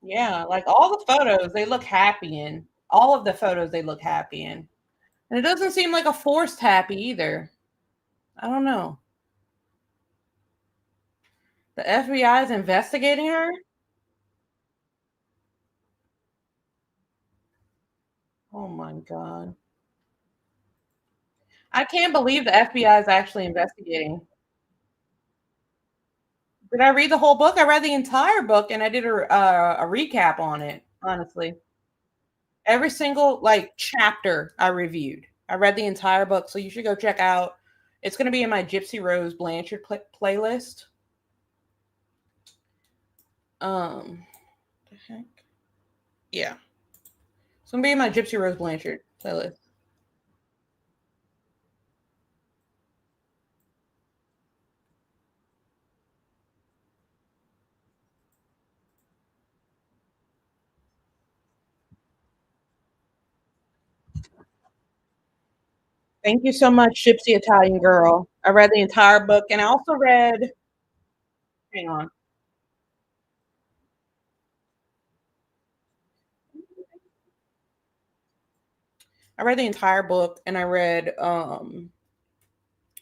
Yeah, like all the photos they look happy in. All of the photos they look happy in. And it doesn't seem like a forced happy either. I don't know. The FBI is investigating her? Oh my god. I can't believe the FBI is actually investigating. Did I read the whole book? I read the entire book and I did a recap on it, honestly. Every single like chapter I reviewed. I read the entire book, so you should go check out. It's going to be in my Gypsy Rose Blanchard playlist. The heck? Yeah. It's going to be in my Gypsy Rose Blanchard playlist. Thank you so much, Gypsy Italian Girl. I read the entire book and I also read, hang on. I read the entire book and I read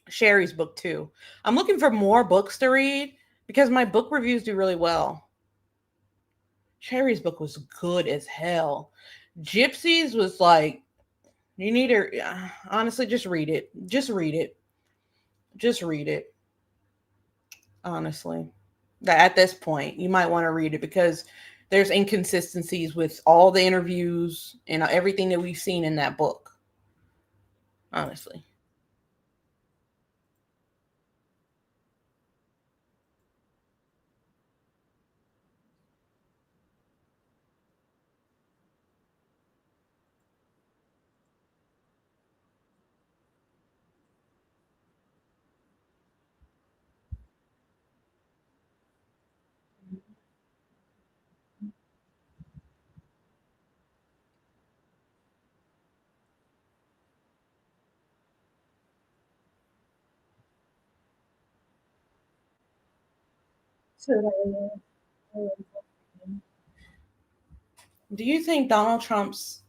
Sherry's book too. I'm looking for more books to read because my book reviews do really well. Cherry's book was good as hell. Gypsy's was like, you need to honestly just read it. Just read it. Just read it. Honestly, that at this point, you might want to read it because there's inconsistencies with all the interviews and everything that we've seen in that book. Honestly. Do you think Donald Trump's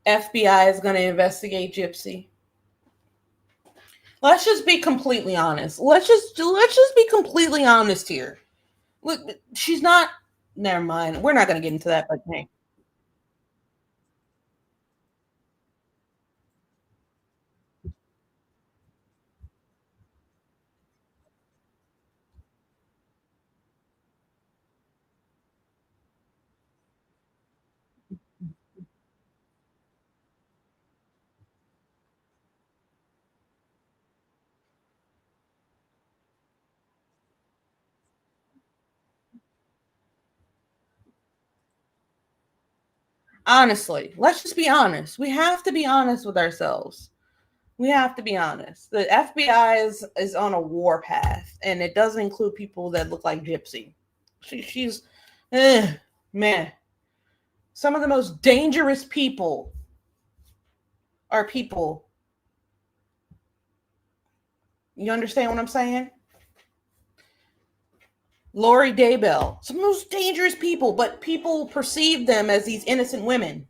FBI is going to investigate Gypsy? Let's just be completely honest. Let's just be completely honest here. Look, she's not. Never mind. We're not going to get into that. But hey, honestly, let's just be honest. We have to be honest with ourselves. We have to be honest. The FBI is on a war path, and it doesn't include people that look like Gypsy. She's, man. Some of the most dangerous people are people. You understand what I'm saying? Lori Daybell, some of the most dangerous people, but people perceive them as these innocent women.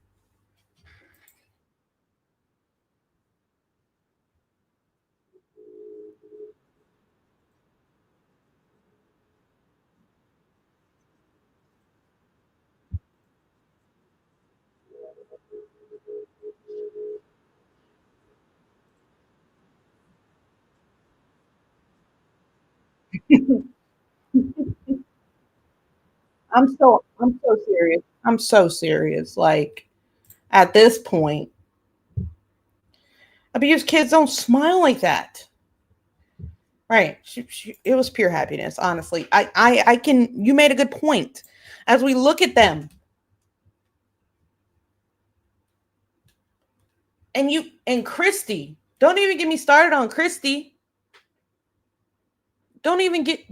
I'm so serious. I'm so serious. Like at this point, abused kids don't smile like that. Right. It was pure happiness, honestly. I can, you made a good point. As we look at them, and Christy, don't even get me started on Christy. Don't even get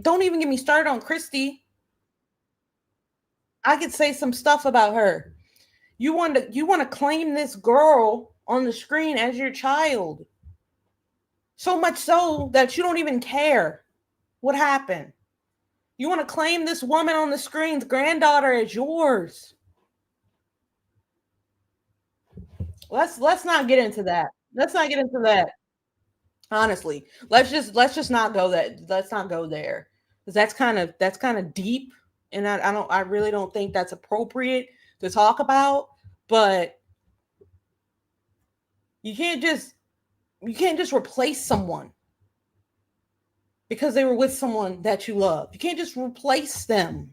me started on Christy. I could say some stuff about her. You want to claim this girl on the screen as your child. So much so that you don't even care what happened. You want to claim this woman on the screen's granddaughter as yours. Let's not get into that. Let's not get into that. Honestly, let's just not go that. Let's not go there because that's kind of deep, and I really don't think that's appropriate to talk about. But you can't just you can't just replace someone because they were with someone that you love. You can't just replace them.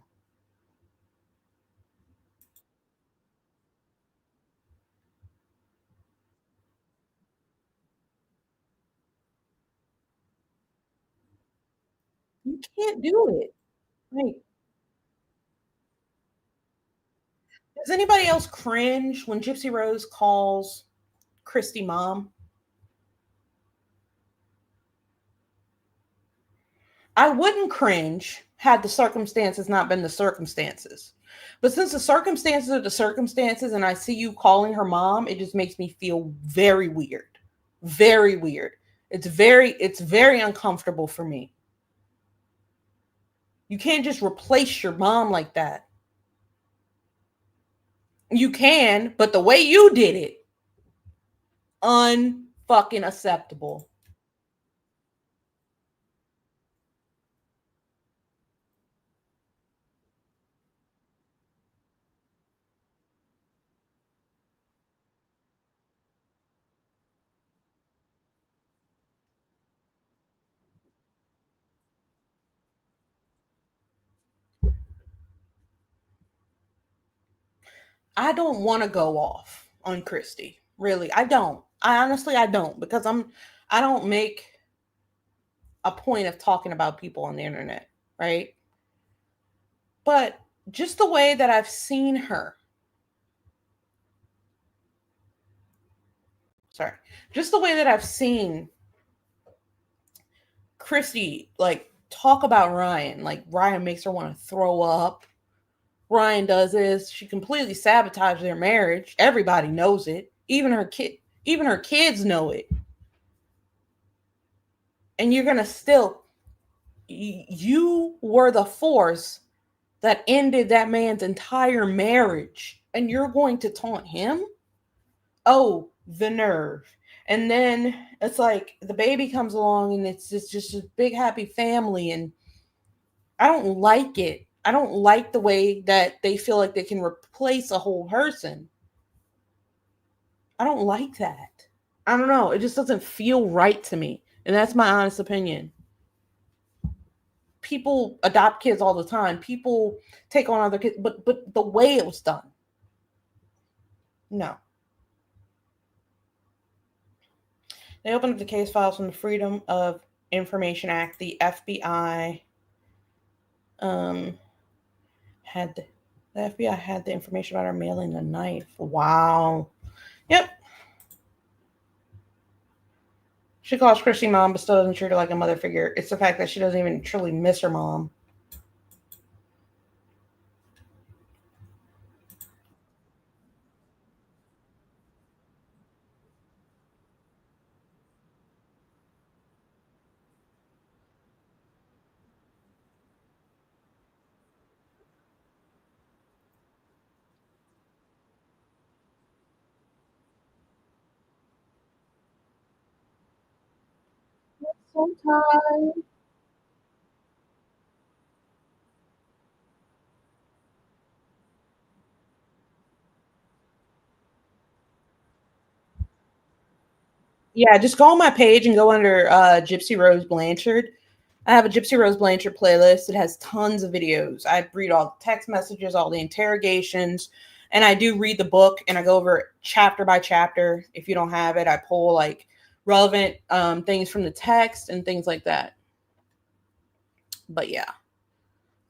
You can't do it. Like, does anybody else cringe when Gypsy Rose calls Christy mom? I wouldn't cringe had the circumstances not been the circumstances. But since the circumstances are the circumstances and I see you calling her mom, it just makes me feel very weird. Very weird. It's very uncomfortable for me. You can't just replace your mom like that. You can, but the way you did it, unfucking acceptable. I don't want to go off on Christy. Really, I don't. I don't, because I don't make a point of talking about people on the internet, right? But just the way that I've seen her, sorry, just the way that I've seen Christy like talk about Ryan, like Ryan makes her want to throw up. Ryan does this. She completely sabotaged their marriage. Everybody knows it. Even her kids know it. And you're gonna still, you were the force that ended that man's entire marriage, and you're going to taunt him? Oh, the nerve. And then it's like the baby comes along and it's just a big happy family, and I don't like it. I don't like the way that they feel like they can replace a whole person. I don't like that. I don't know. It just doesn't feel right to me. And that's my honest opinion. People adopt kids all the time. People take on other kids, but the way it was done. No. They opened up the case files from the Freedom of Information Act. The FBI had the FBI had the information about her mailing the knife. Wow. Yep. She calls Christy mom, but still doesn't treat her like a mother figure. It's the fact that she doesn't even truly miss her mom. Sometimes. Yeah, just go on my page and go under Gypsy Rose Blanchard. I have a Gypsy Rose Blanchard playlist. It has tons of videos. I read all the text messages, all the interrogations, and I do read the book and I go over it chapter by chapter. If you don't have it, I pull like relevant things from the text and things like that. But yeah,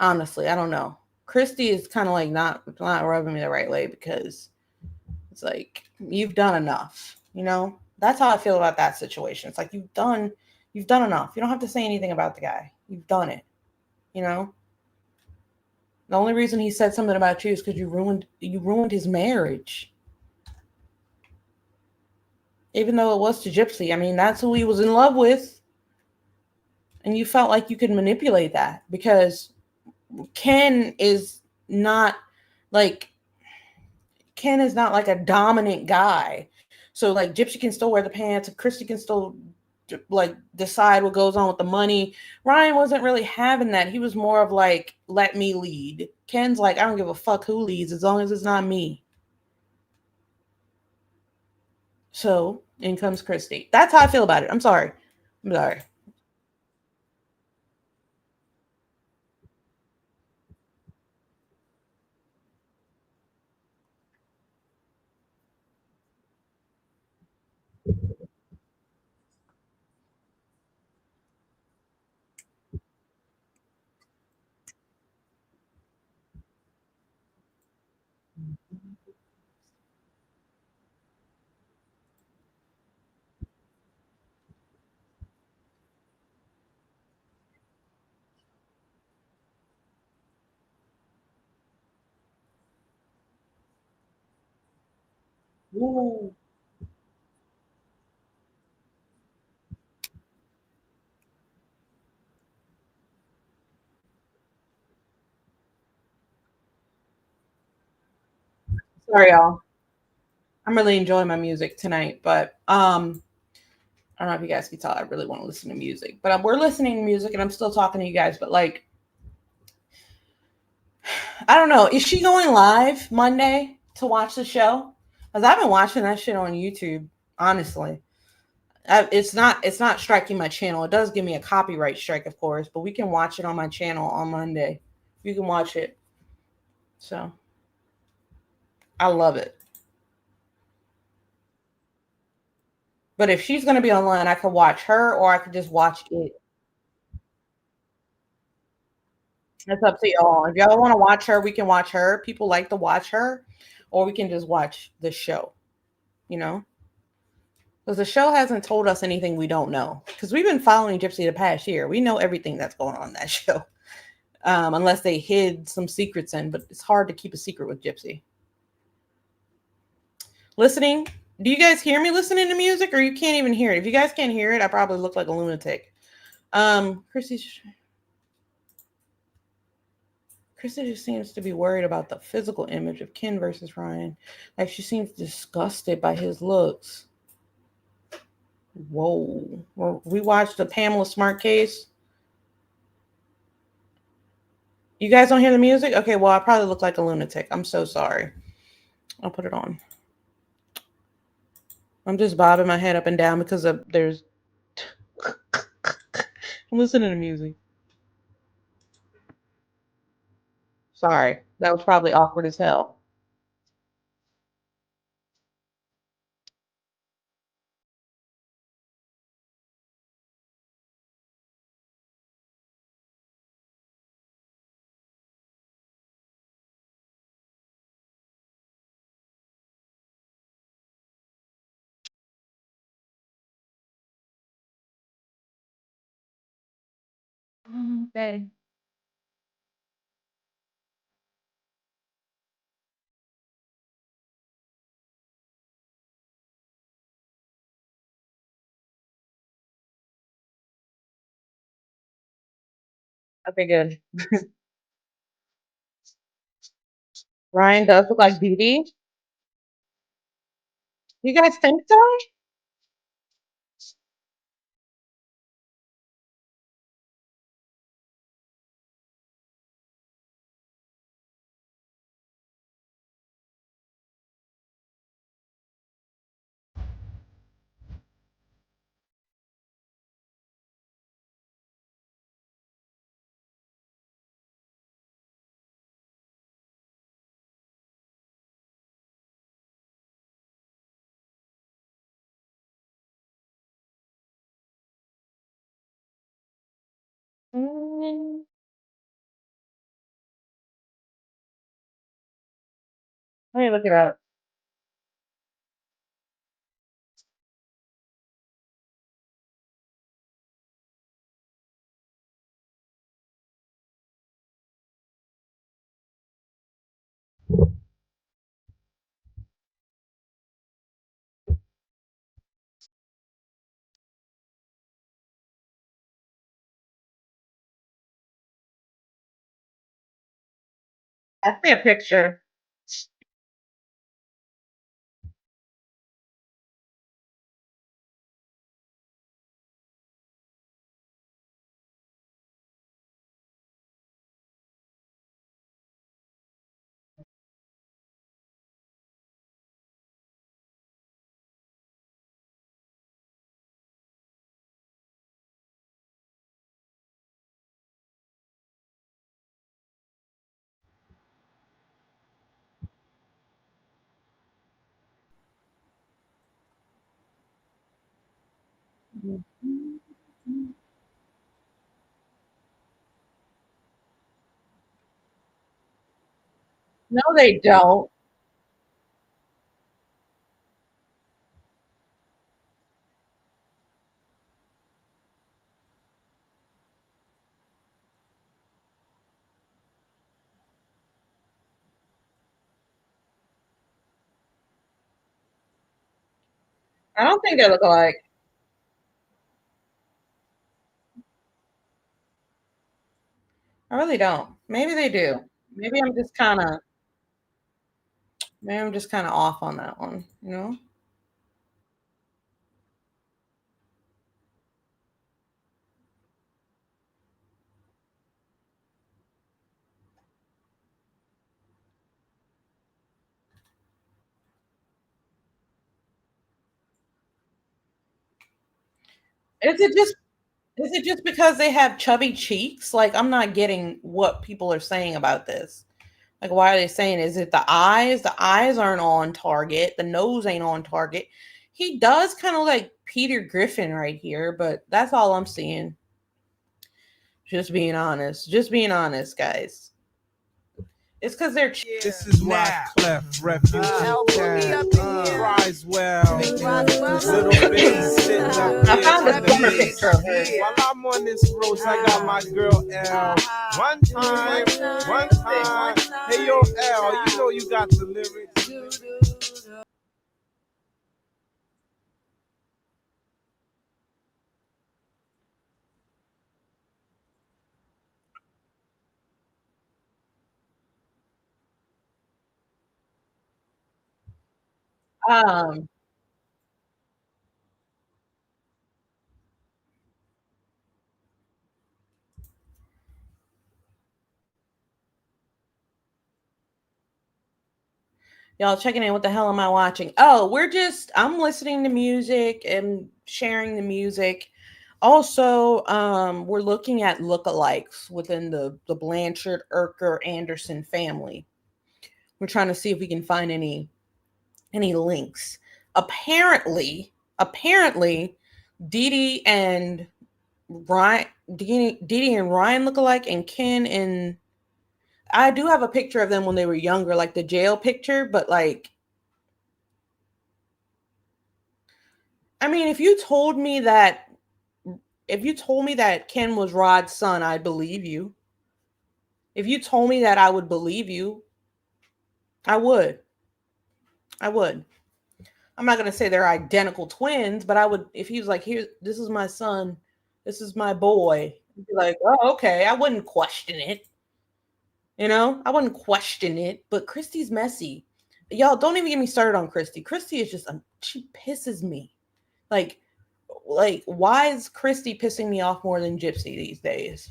honestly, I don't know. Christy is kind of like not rubbing me the right way, because it's like, you've done enough, you know? That's how I feel about that situation. It's like you've done enough. You don't have to say anything about the guy. You've done it, you know? The only reason he said something about you is because you ruined his marriage. Even though it was to Gypsy. I mean, that's who he was in love with. And you felt like you could manipulate that, because Ken is not like a dominant guy. So like Gypsy can still wear the pants, and Christy can still like decide what goes on with the money. Ryan wasn't really having that. He was more of like, let me lead. Ken's like, I don't give a fuck who leads as long as it's not me. So in comes Christy. That's how I feel about it. I'm sorry. Ooh. Sorry, y'all. I'm really enjoying my music tonight, but I don't know if you guys can tell I really want to listen to music. But we're listening to music, and I'm still talking to you guys. But like, I don't know. Is she going live Monday to watch the show? Because I've been watching that shit on YouTube. Honestly, it's not striking my channel. It does give me a copyright strike, of course, but we can watch it on my channel on Monday. You can watch it. So I love it. But if she's going to be online, I could watch her or I could just watch it. It's up to y'all. If y'all want to watch her, we can watch her. People like to watch her, or we can just watch the show, you know? Because the show hasn't told us anything we don't know. Because we've been following Gypsy the past year. We know everything that's going on in that show. Unless they hid some secrets in, but it's hard to keep a secret with Gypsy. Listening. Do you guys hear me listening to music or you can't even hear it? If you guys can't hear it, I probably look like a lunatic. Chrissy just seems to be worried about the physical image of Ken versus Ryan. Like she seems disgusted by his looks. Whoa. We watched the Pamela Smart case. You guys don't hear the music? Okay, well, I probably look like a lunatic. I'm so sorry. I'll put it on. I'm just bobbing my head up and down because there's I'm listening to music. Sorry. That was probably awkward as hell. Okay. Okay, good. Ryan does look like BD. You guys think so? Mm, let me look it up. Ask me a picture. No, they don't. I don't think they look alike. I really don't. Maybe they do. Maybe I'm just kind of maybe I'm just kind of off on that one, you know? Is it just is it just because they have chubby cheeks? Like I'm not getting what people are saying about this. Like, why are they saying? Is it the eyes? The eyes aren't on target. The nose ain't on target. He does kind of like Peter Griffin right here, but that's all I'm seeing. Just being honest. Just being honest, guys. It's because they're This is why Clef Refuge cries well. Little baby sitting up I found a there. summer picture of her. While I'm on this road, I got my girl L. One time. Hey yo L, you know you got the lyrics. Um, Y'all checking in. What the hell am I watching? Oh, I'm listening to music and sharing the music. Also, we're looking at lookalikes within the Blanchard, Urker, Anderson family. We're trying to see if we can find any links. Apparently, Dee Dee and Ryan, Dee Dee and Ryan look alike, and Ken and I do have a picture of them when they were younger, like the jail picture, but like, I mean, if you told me that Ken was Rod's son, I'd believe you. If you told me that, I would believe you. I would. I'm not gonna say they're identical twins, but I would, if he was like, "Here, this is my son, this is my boy," I'd be like, "Oh, okay." I wouldn't question it. I wouldn't question it. But Christy's messy. Y'all don't even get me started on Christy. Christy is just she pisses me. Like, why is Christy pissing me off more than Gypsy these days?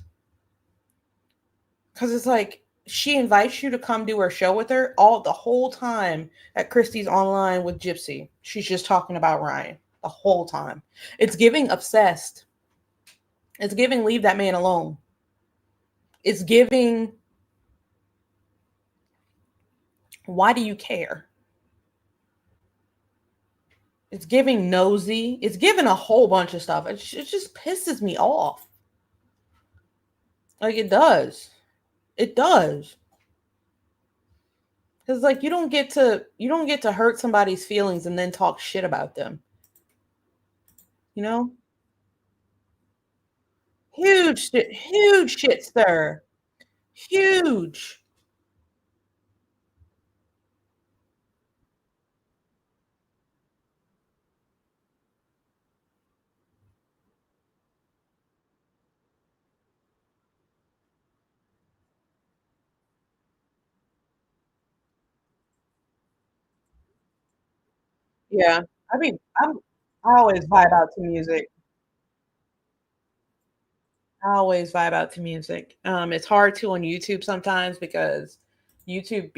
Because it's like she invites you to come do her show with her the whole time that Christy's online with Gypsy. She's just talking about Ryan the whole time. It's giving obsessed. It's giving leave that man alone. It's giving why do you care? It's giving nosy. It's giving a whole bunch of stuff. It just pisses me off. Like, it does. It does. Because like you don't get to hurt somebody's feelings and then talk shit about them. Huge shit stir. Huge. Yeah. I mean, I always vibe out to music. I always vibe out to music. It's hard to on YouTube sometimes because YouTube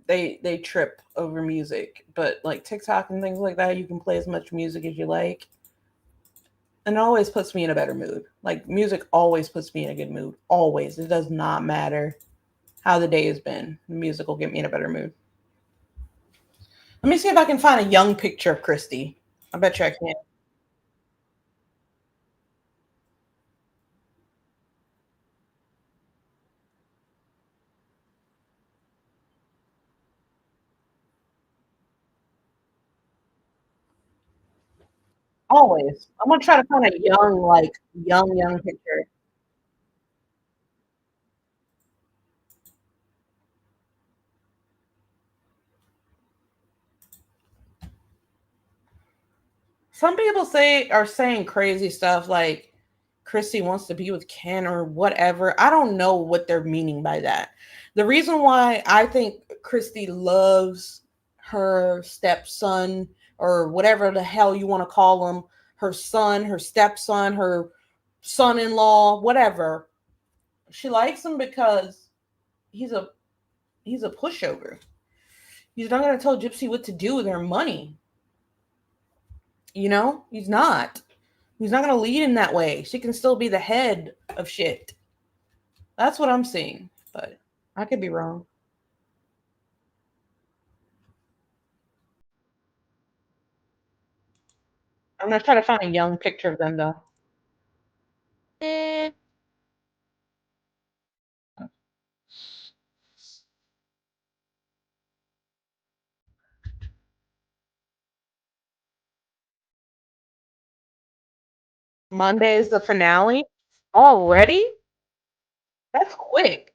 they trip over music, but like TikTok and things like that, you can play as much music as you like. And it always puts me in a better mood. Like music always puts me in a good mood. Always. It does not matter how the day has been. The music will get me in a better mood. Let me see if I can find a young picture of Christy. I bet you I can. Always. I'm gonna try to find a young, like young picture. Some people are saying crazy stuff like Christy wants to be with Ken or whatever. I don't know what they're meaning by that. The reason why I think Christy loves her stepson or whatever the hell you want to call him, her son, her stepson, her son-in-law, whatever. She likes him because he's a pushover. He's not going to tell Gypsy what to do with her money. He's not. He's not going to lead in that way. She can still be the head of shit. That's what I'm seeing, but I could be wrong. I'm gonna try to find a young picture of them though. Eh, Monday is the finale. Already? That's quick.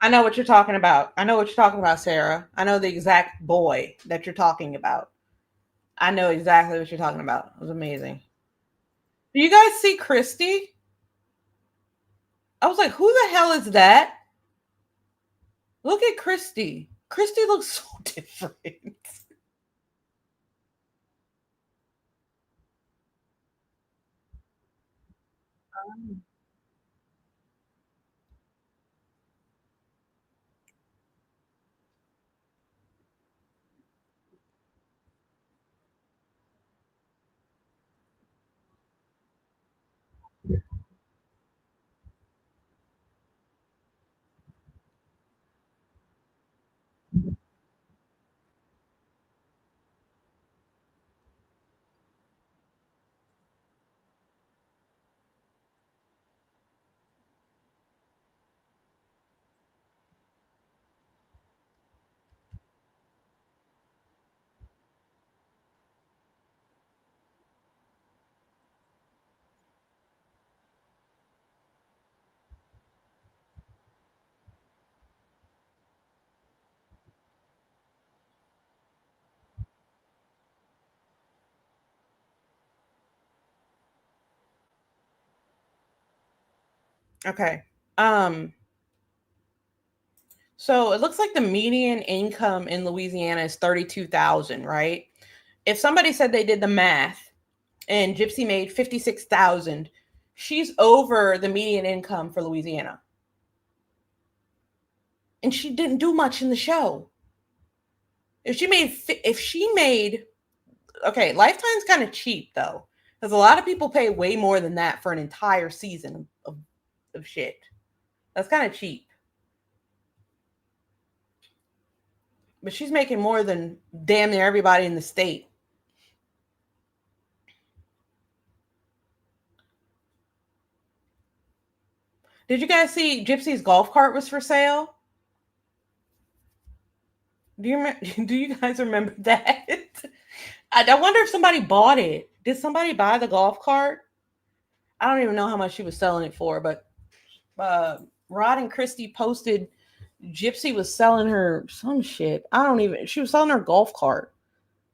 I know what you're talking about. I know what you're talking about, Sarah. I know the exact boy that you're talking about. I know exactly what you're talking about. It was amazing. Do you guys see Christy? I was like, who the hell is that? Look at Christy. Christy looks so different. Okay. Um, so it looks like the median income in Louisiana is 32,000, right? If somebody said they did the math and Gypsy made 56,000, she's over the median income for Louisiana. And she didn't do much in the show. If she made okay, Lifetime's kind of cheap though. Because a lot of people pay way more than that for an entire season of shit. That's kind of cheap. But she's making more than damn near everybody in the state. Did you guys see Gypsy's golf cart was for sale? Do you guys remember that? I wonder if somebody bought it. Did somebody buy the golf cart? I don't even know how much she was selling it for, but Rod and Christy posted Gypsy was selling her some shit. I don't even. She was selling her golf cart.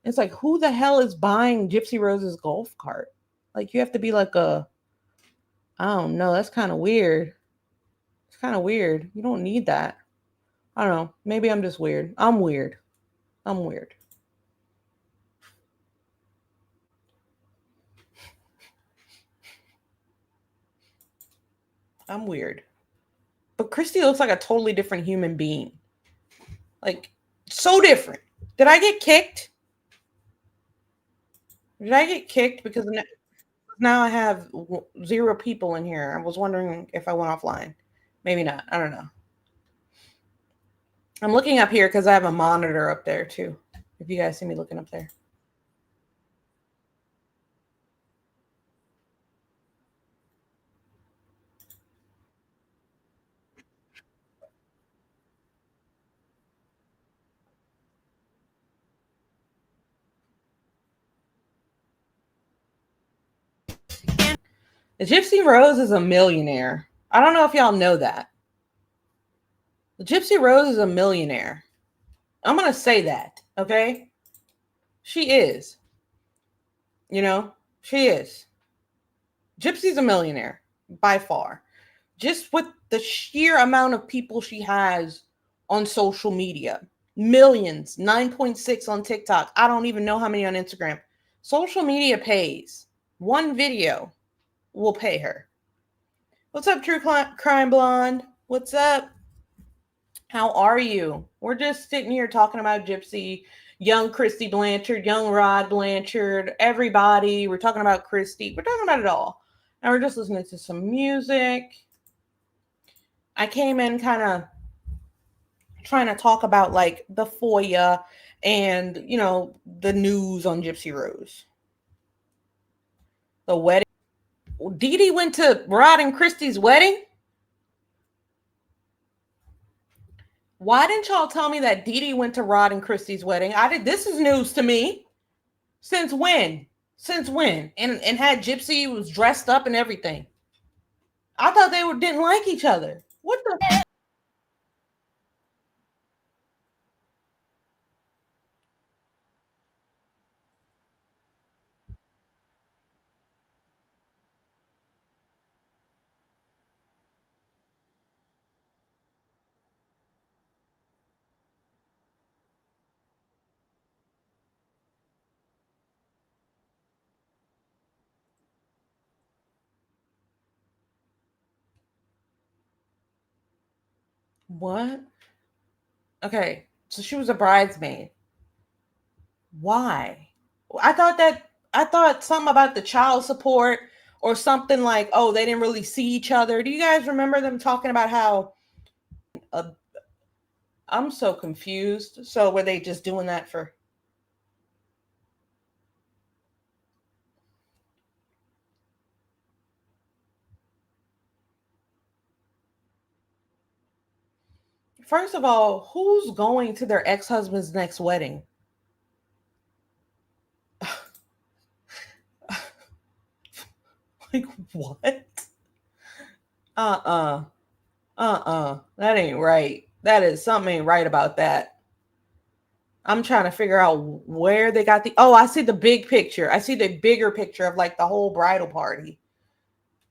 It's like, who the hell is buying Gypsy Rose's golf cart? Like, you have to be like a. I don't know. That's kind of weird. It's kind of weird. You don't need that. I don't know. Maybe I'm just weird. I'm weird. I'm weird. I'm weird. But Christy looks like a totally different human being. Like, so different. Did I get kicked? Did I get kicked because now I have zero people in here? I was wondering if I went offline. Maybe not. I don't know. I'm looking up here because I have a monitor up there too. If you guys see me looking up there. The Gypsy Rose is a millionaire. I don't know if y'all know that. The Gypsy Rose is a millionaire. I'm going to say that, okay? She is. You know, she is. Gypsy's a millionaire by far. Just with the sheer amount of people she has on social media. Millions, 9.6 on TikTok. I don't even know how many on Instagram. Social media pays. One video will pay her. What's up, True Crime Blonde? What's up? How are you? We're just sitting here talking about Gypsy, young Christy Blanchard, young Rod Blanchard, everybody. We're talking about Christy. We're talking about it all. And we're just listening to some music. I came in kind of trying to talk about like the FOIA and, you know, the news on Gypsy Rose. The wedding. Dee Dee went to Rod and Christy's wedding? Why didn't y'all tell me that Dee Dee went to Rod and Christy's wedding? This is news to me. Since when? Since when? And had Gypsy was dressed up and everything. I thought they didn't like each other. What the? What? Okay, so she was a bridesmaid. Why? I thought something about the child support or something like, oh, they didn't really see each other. Do you guys remember them talking about how I'm so confused. So were they just doing that for First of all, who's going to their ex-husband's next wedding? Like what? Uh-uh. That ain't right. That is something ain't right about that. I'm trying to figure out where they got I see the big picture. I see the bigger picture of like the whole bridal party.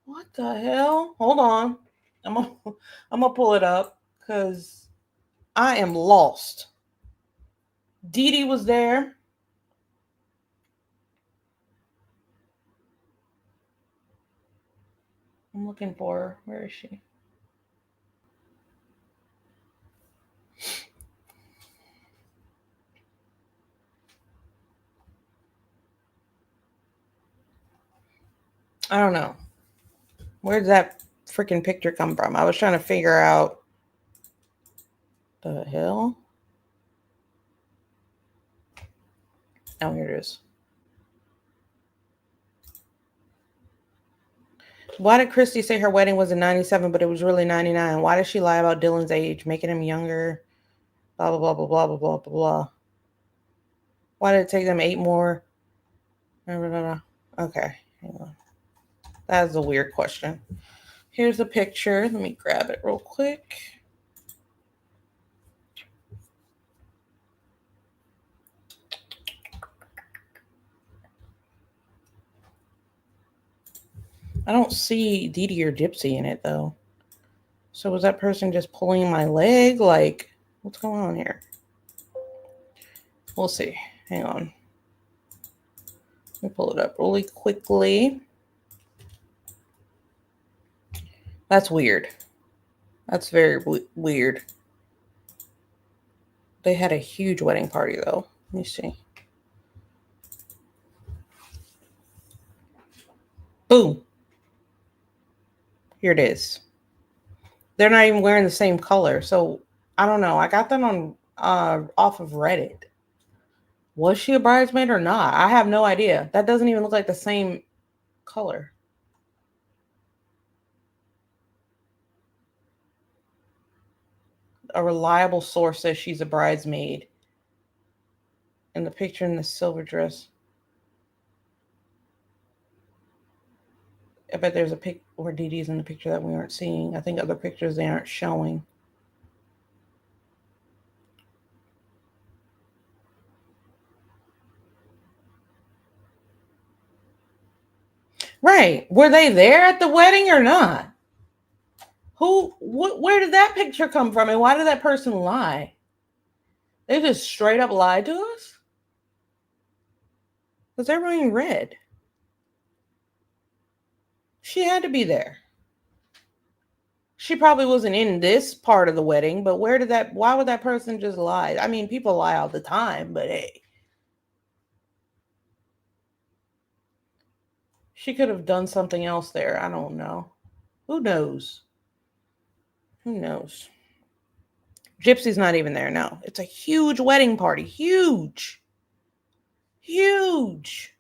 What the hell? Hold on. I'm gonna pull it up because I am lost. Dee Dee was there. I'm looking for her. Where is she? I don't know. Where did that freaking picture come from? I was trying to figure out the hell. Oh, here it is. Why did Christy say her wedding was in 97, but it was really 99? Why did she lie about Dylan's age, making him younger? Blah, blah, blah, blah, blah, blah, blah, blah. Why did it take them 8 more? Blah, blah, blah. Okay, hang on. That is a weird question. Here's a picture. Let me grab it real quick. I don't see Dee Dee or Gypsy in it, though. So was that person just pulling my leg? Like, what's going on here? We'll see. Hang on. Let me pull it up really quickly. That's weird. That's very weird. They had a huge wedding party, though. Let me see. Boom. Here it is. They're not even wearing the same color. So I don't know. I got that on off of Reddit. Was she a bridesmaid or not? I have no idea. That doesn't even look like the same color. A reliable source says she's a bridesmaid. In the picture in the silver dress. I bet there's a pic where Dee Dee's in the picture that we aren't seeing. I think other pictures they aren't showing. Right. Were they there at the wedding or not? Where did that picture come from and why did that person lie? They just straight up lied to us? Because they're wearing red. She had to be there. She probably wasn't in this part of the wedding, but why would that person just lie? I mean, people lie all the time, but hey. She could have done something else there. I don't know. Who knows? Who knows? Gypsy's not even there. No, it's a huge wedding party. Huge. Huge.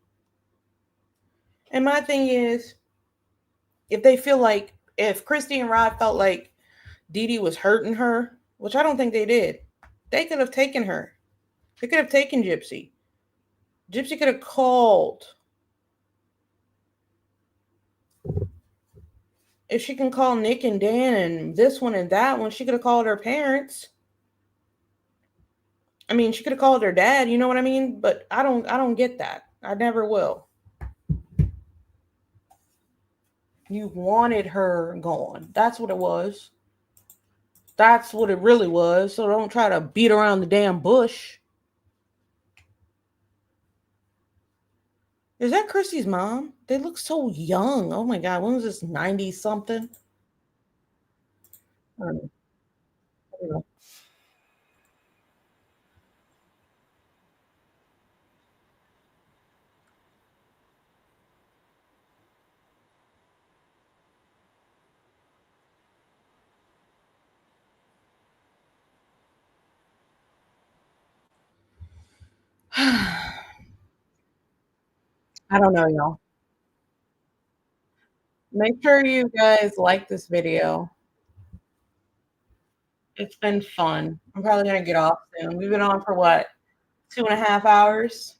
And my thing is, if Christy and Rod felt like Dee Dee was hurting her, which I don't think they did, they could have taken her. They could have taken Gypsy. Gypsy could have called. If she can call Nick and Dan and this one and that one, she could have called her parents. I mean, she could have called her dad, you know what I mean? But I don't get that. I never will. You wanted her gone. That's what it was. That's what it really was. So don't try to beat around the damn bush. Is that Chrissy's mom? They look so young. Oh my God. When was this? 90 something? I don't know. I don't know, y'all. Make sure you guys like this video. It's been fun. I'm probably going to get off soon. We've been on for what? 2.5 hours?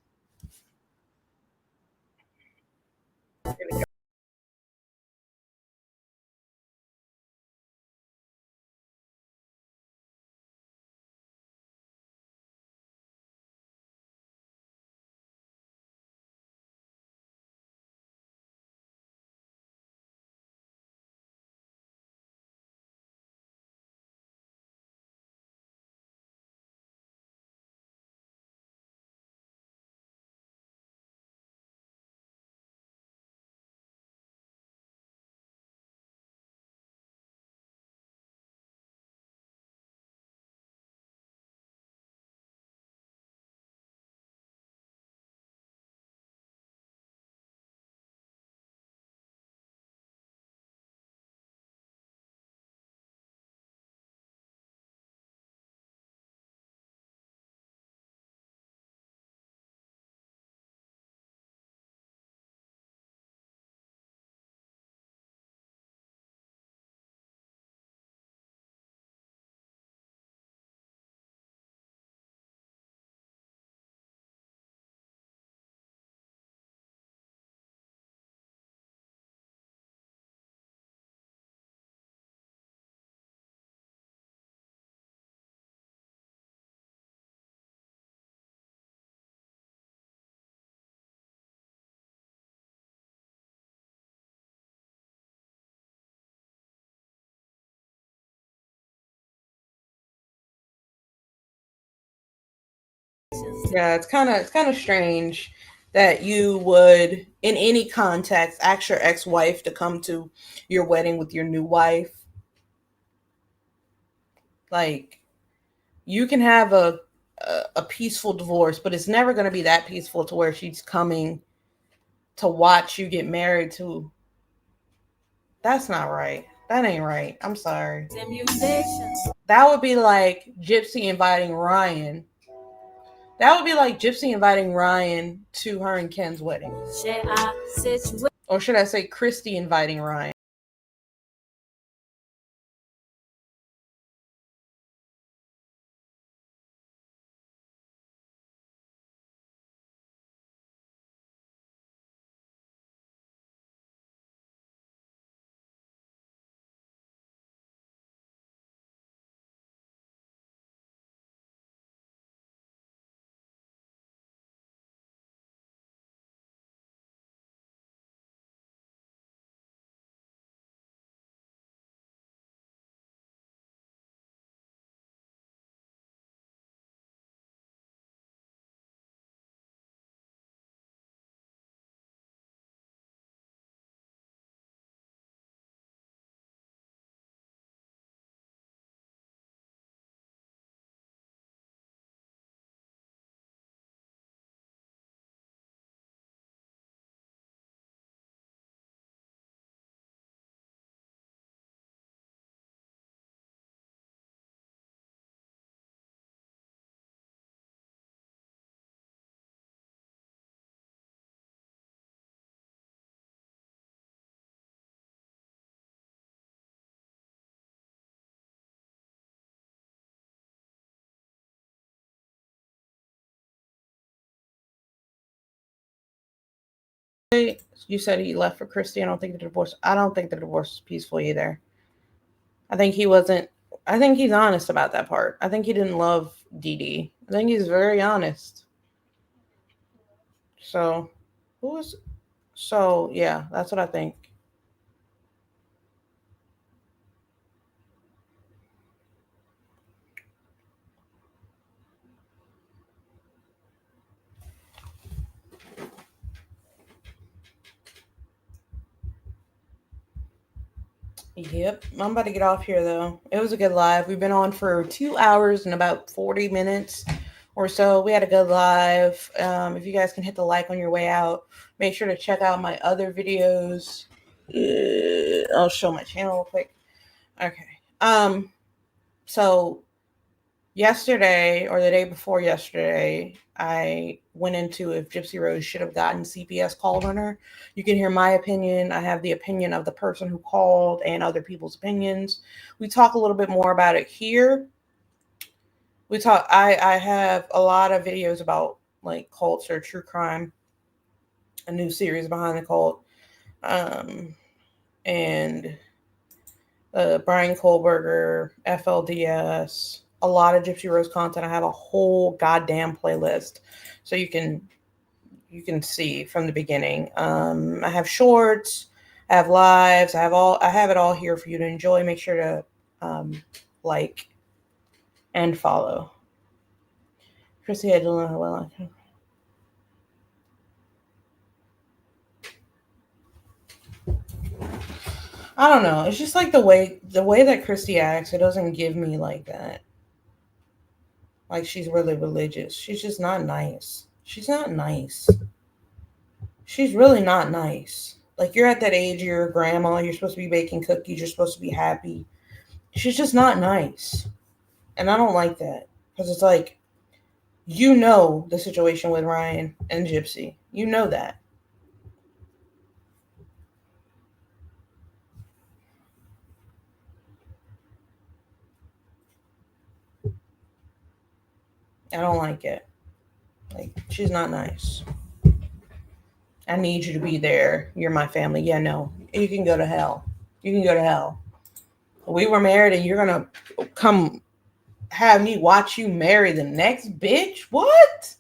Yeah, it's kind of strange that you would, in any context, ask your ex-wife to come to your wedding with your new wife. Like, you can have a peaceful divorce, but it's never going to be that peaceful to where she's coming to watch you get married to. That's not right. That ain't right. I'm sorry. That would be like Gypsy inviting Ryan. That would be like Gypsy inviting Ryan to her and Ken's wedding. Or should I say Christy inviting Ryan? You said he left for Christy. I don't think the divorce was peaceful either. I think he wasn't. I think he's honest about that part. I think he didn't love Dee Dee. I think he's very honest. So, yeah, that's what I think. Yep, I'm about to get off here though. It was a good live. We've been on for 2 hours and about 40 minutes or so. We had a good live. If you guys can hit the like on your way out, make sure to check out my other videos. I'll show my channel real quick. Okay. So yesterday or the day before yesterday, I went into if Gypsy Rose should have gotten CPS called on her. You can hear my opinion. I have the opinion of the person who called and other people's opinions. We talk a little bit more about it here. I have a lot of videos about like cults or true crime, a new series behind the cult, and Brian Kohlberger, FLDS, a lot of Gypsy Rose content. I have a whole goddamn playlist, so you can see from the beginning. I have shorts, I have lives, I have it all here for you to enjoy. Make sure to like and follow. Chrissy, I don't know how well I can. I don't know. It's just like the way that Christy acts. It doesn't give me like that. Like she's really religious. She's just not nice. She's not nice. She's really not nice. Like you're at that age, you're a grandma. You're supposed to be baking cookies. You're supposed to be happy. She's just not nice, and I don't like that because it's like, you know, the situation with Ryan and Gypsy. You know that. I don't like it. Like, she's not nice. I need you to be there. You're my family. Yeah, no. You can go to hell. You can go to hell. We were married and you're going to come have me watch you marry the next bitch? What?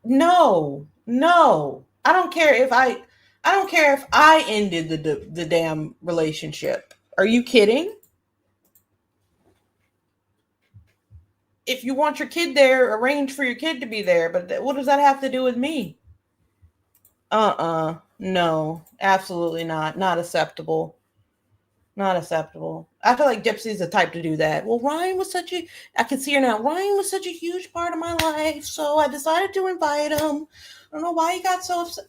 No. I don't care if I ended the damn relationship. Are you kidding? If you want your kid there, arrange for your kid to be there. But what does that have to do with me? No, absolutely not. Not acceptable. Not acceptable. I feel like Gypsy's the type to do that. Well, Ryan was I can see her now. Ryan was such a huge part of my life, so I decided to invite him. I don't know why he got so upset.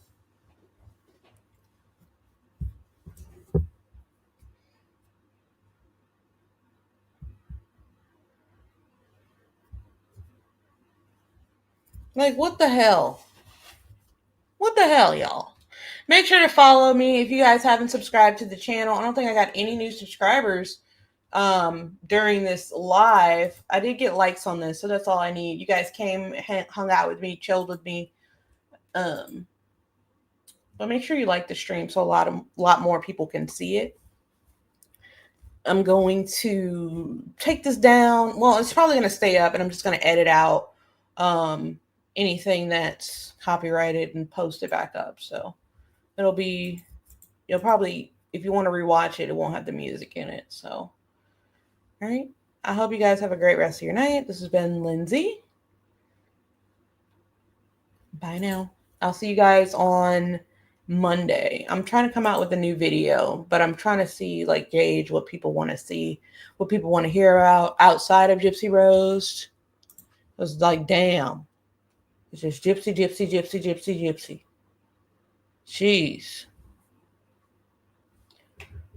Like, what the hell? What the hell, y'all? Make sure to follow me if you guys haven't subscribed to the channel. I don't think I got any new subscribers during this live. I did get likes on this, so that's all I need. You guys came, hung out with me, chilled with me. But make sure you like the stream so a lot more people can see it. I'm going to take this down. Well, it's probably going to stay up, and I'm just going to edit out anything that's copyrighted and post it back up. So it'll be, you'll probably, if you want to rewatch it, it won't have the music in it. So, all right. I hope you guys have a great rest of your night. This has been Lindsay. Bye now. I'll see you guys on Monday. I'm trying to come out with a new video, but I'm trying to see, like, gauge what people want to see, what people want to hear about outside of Gypsy Rose. It was like, damn. It's just Gypsy, Gypsy, Gypsy, Gypsy, Gypsy. Jeez.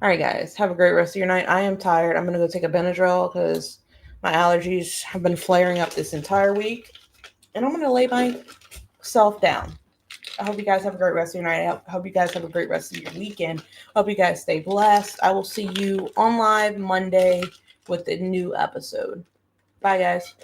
All right, guys. Have a great rest of your night. I am tired. I'm going to go take a Benadryl because my allergies have been flaring up this entire week. And I'm going to lay myself down. I hope you guys have a great rest of your night. I hope you guys have a great rest of your weekend. Hope you guys stay blessed. I will see you on live Monday with a new episode. Bye, guys.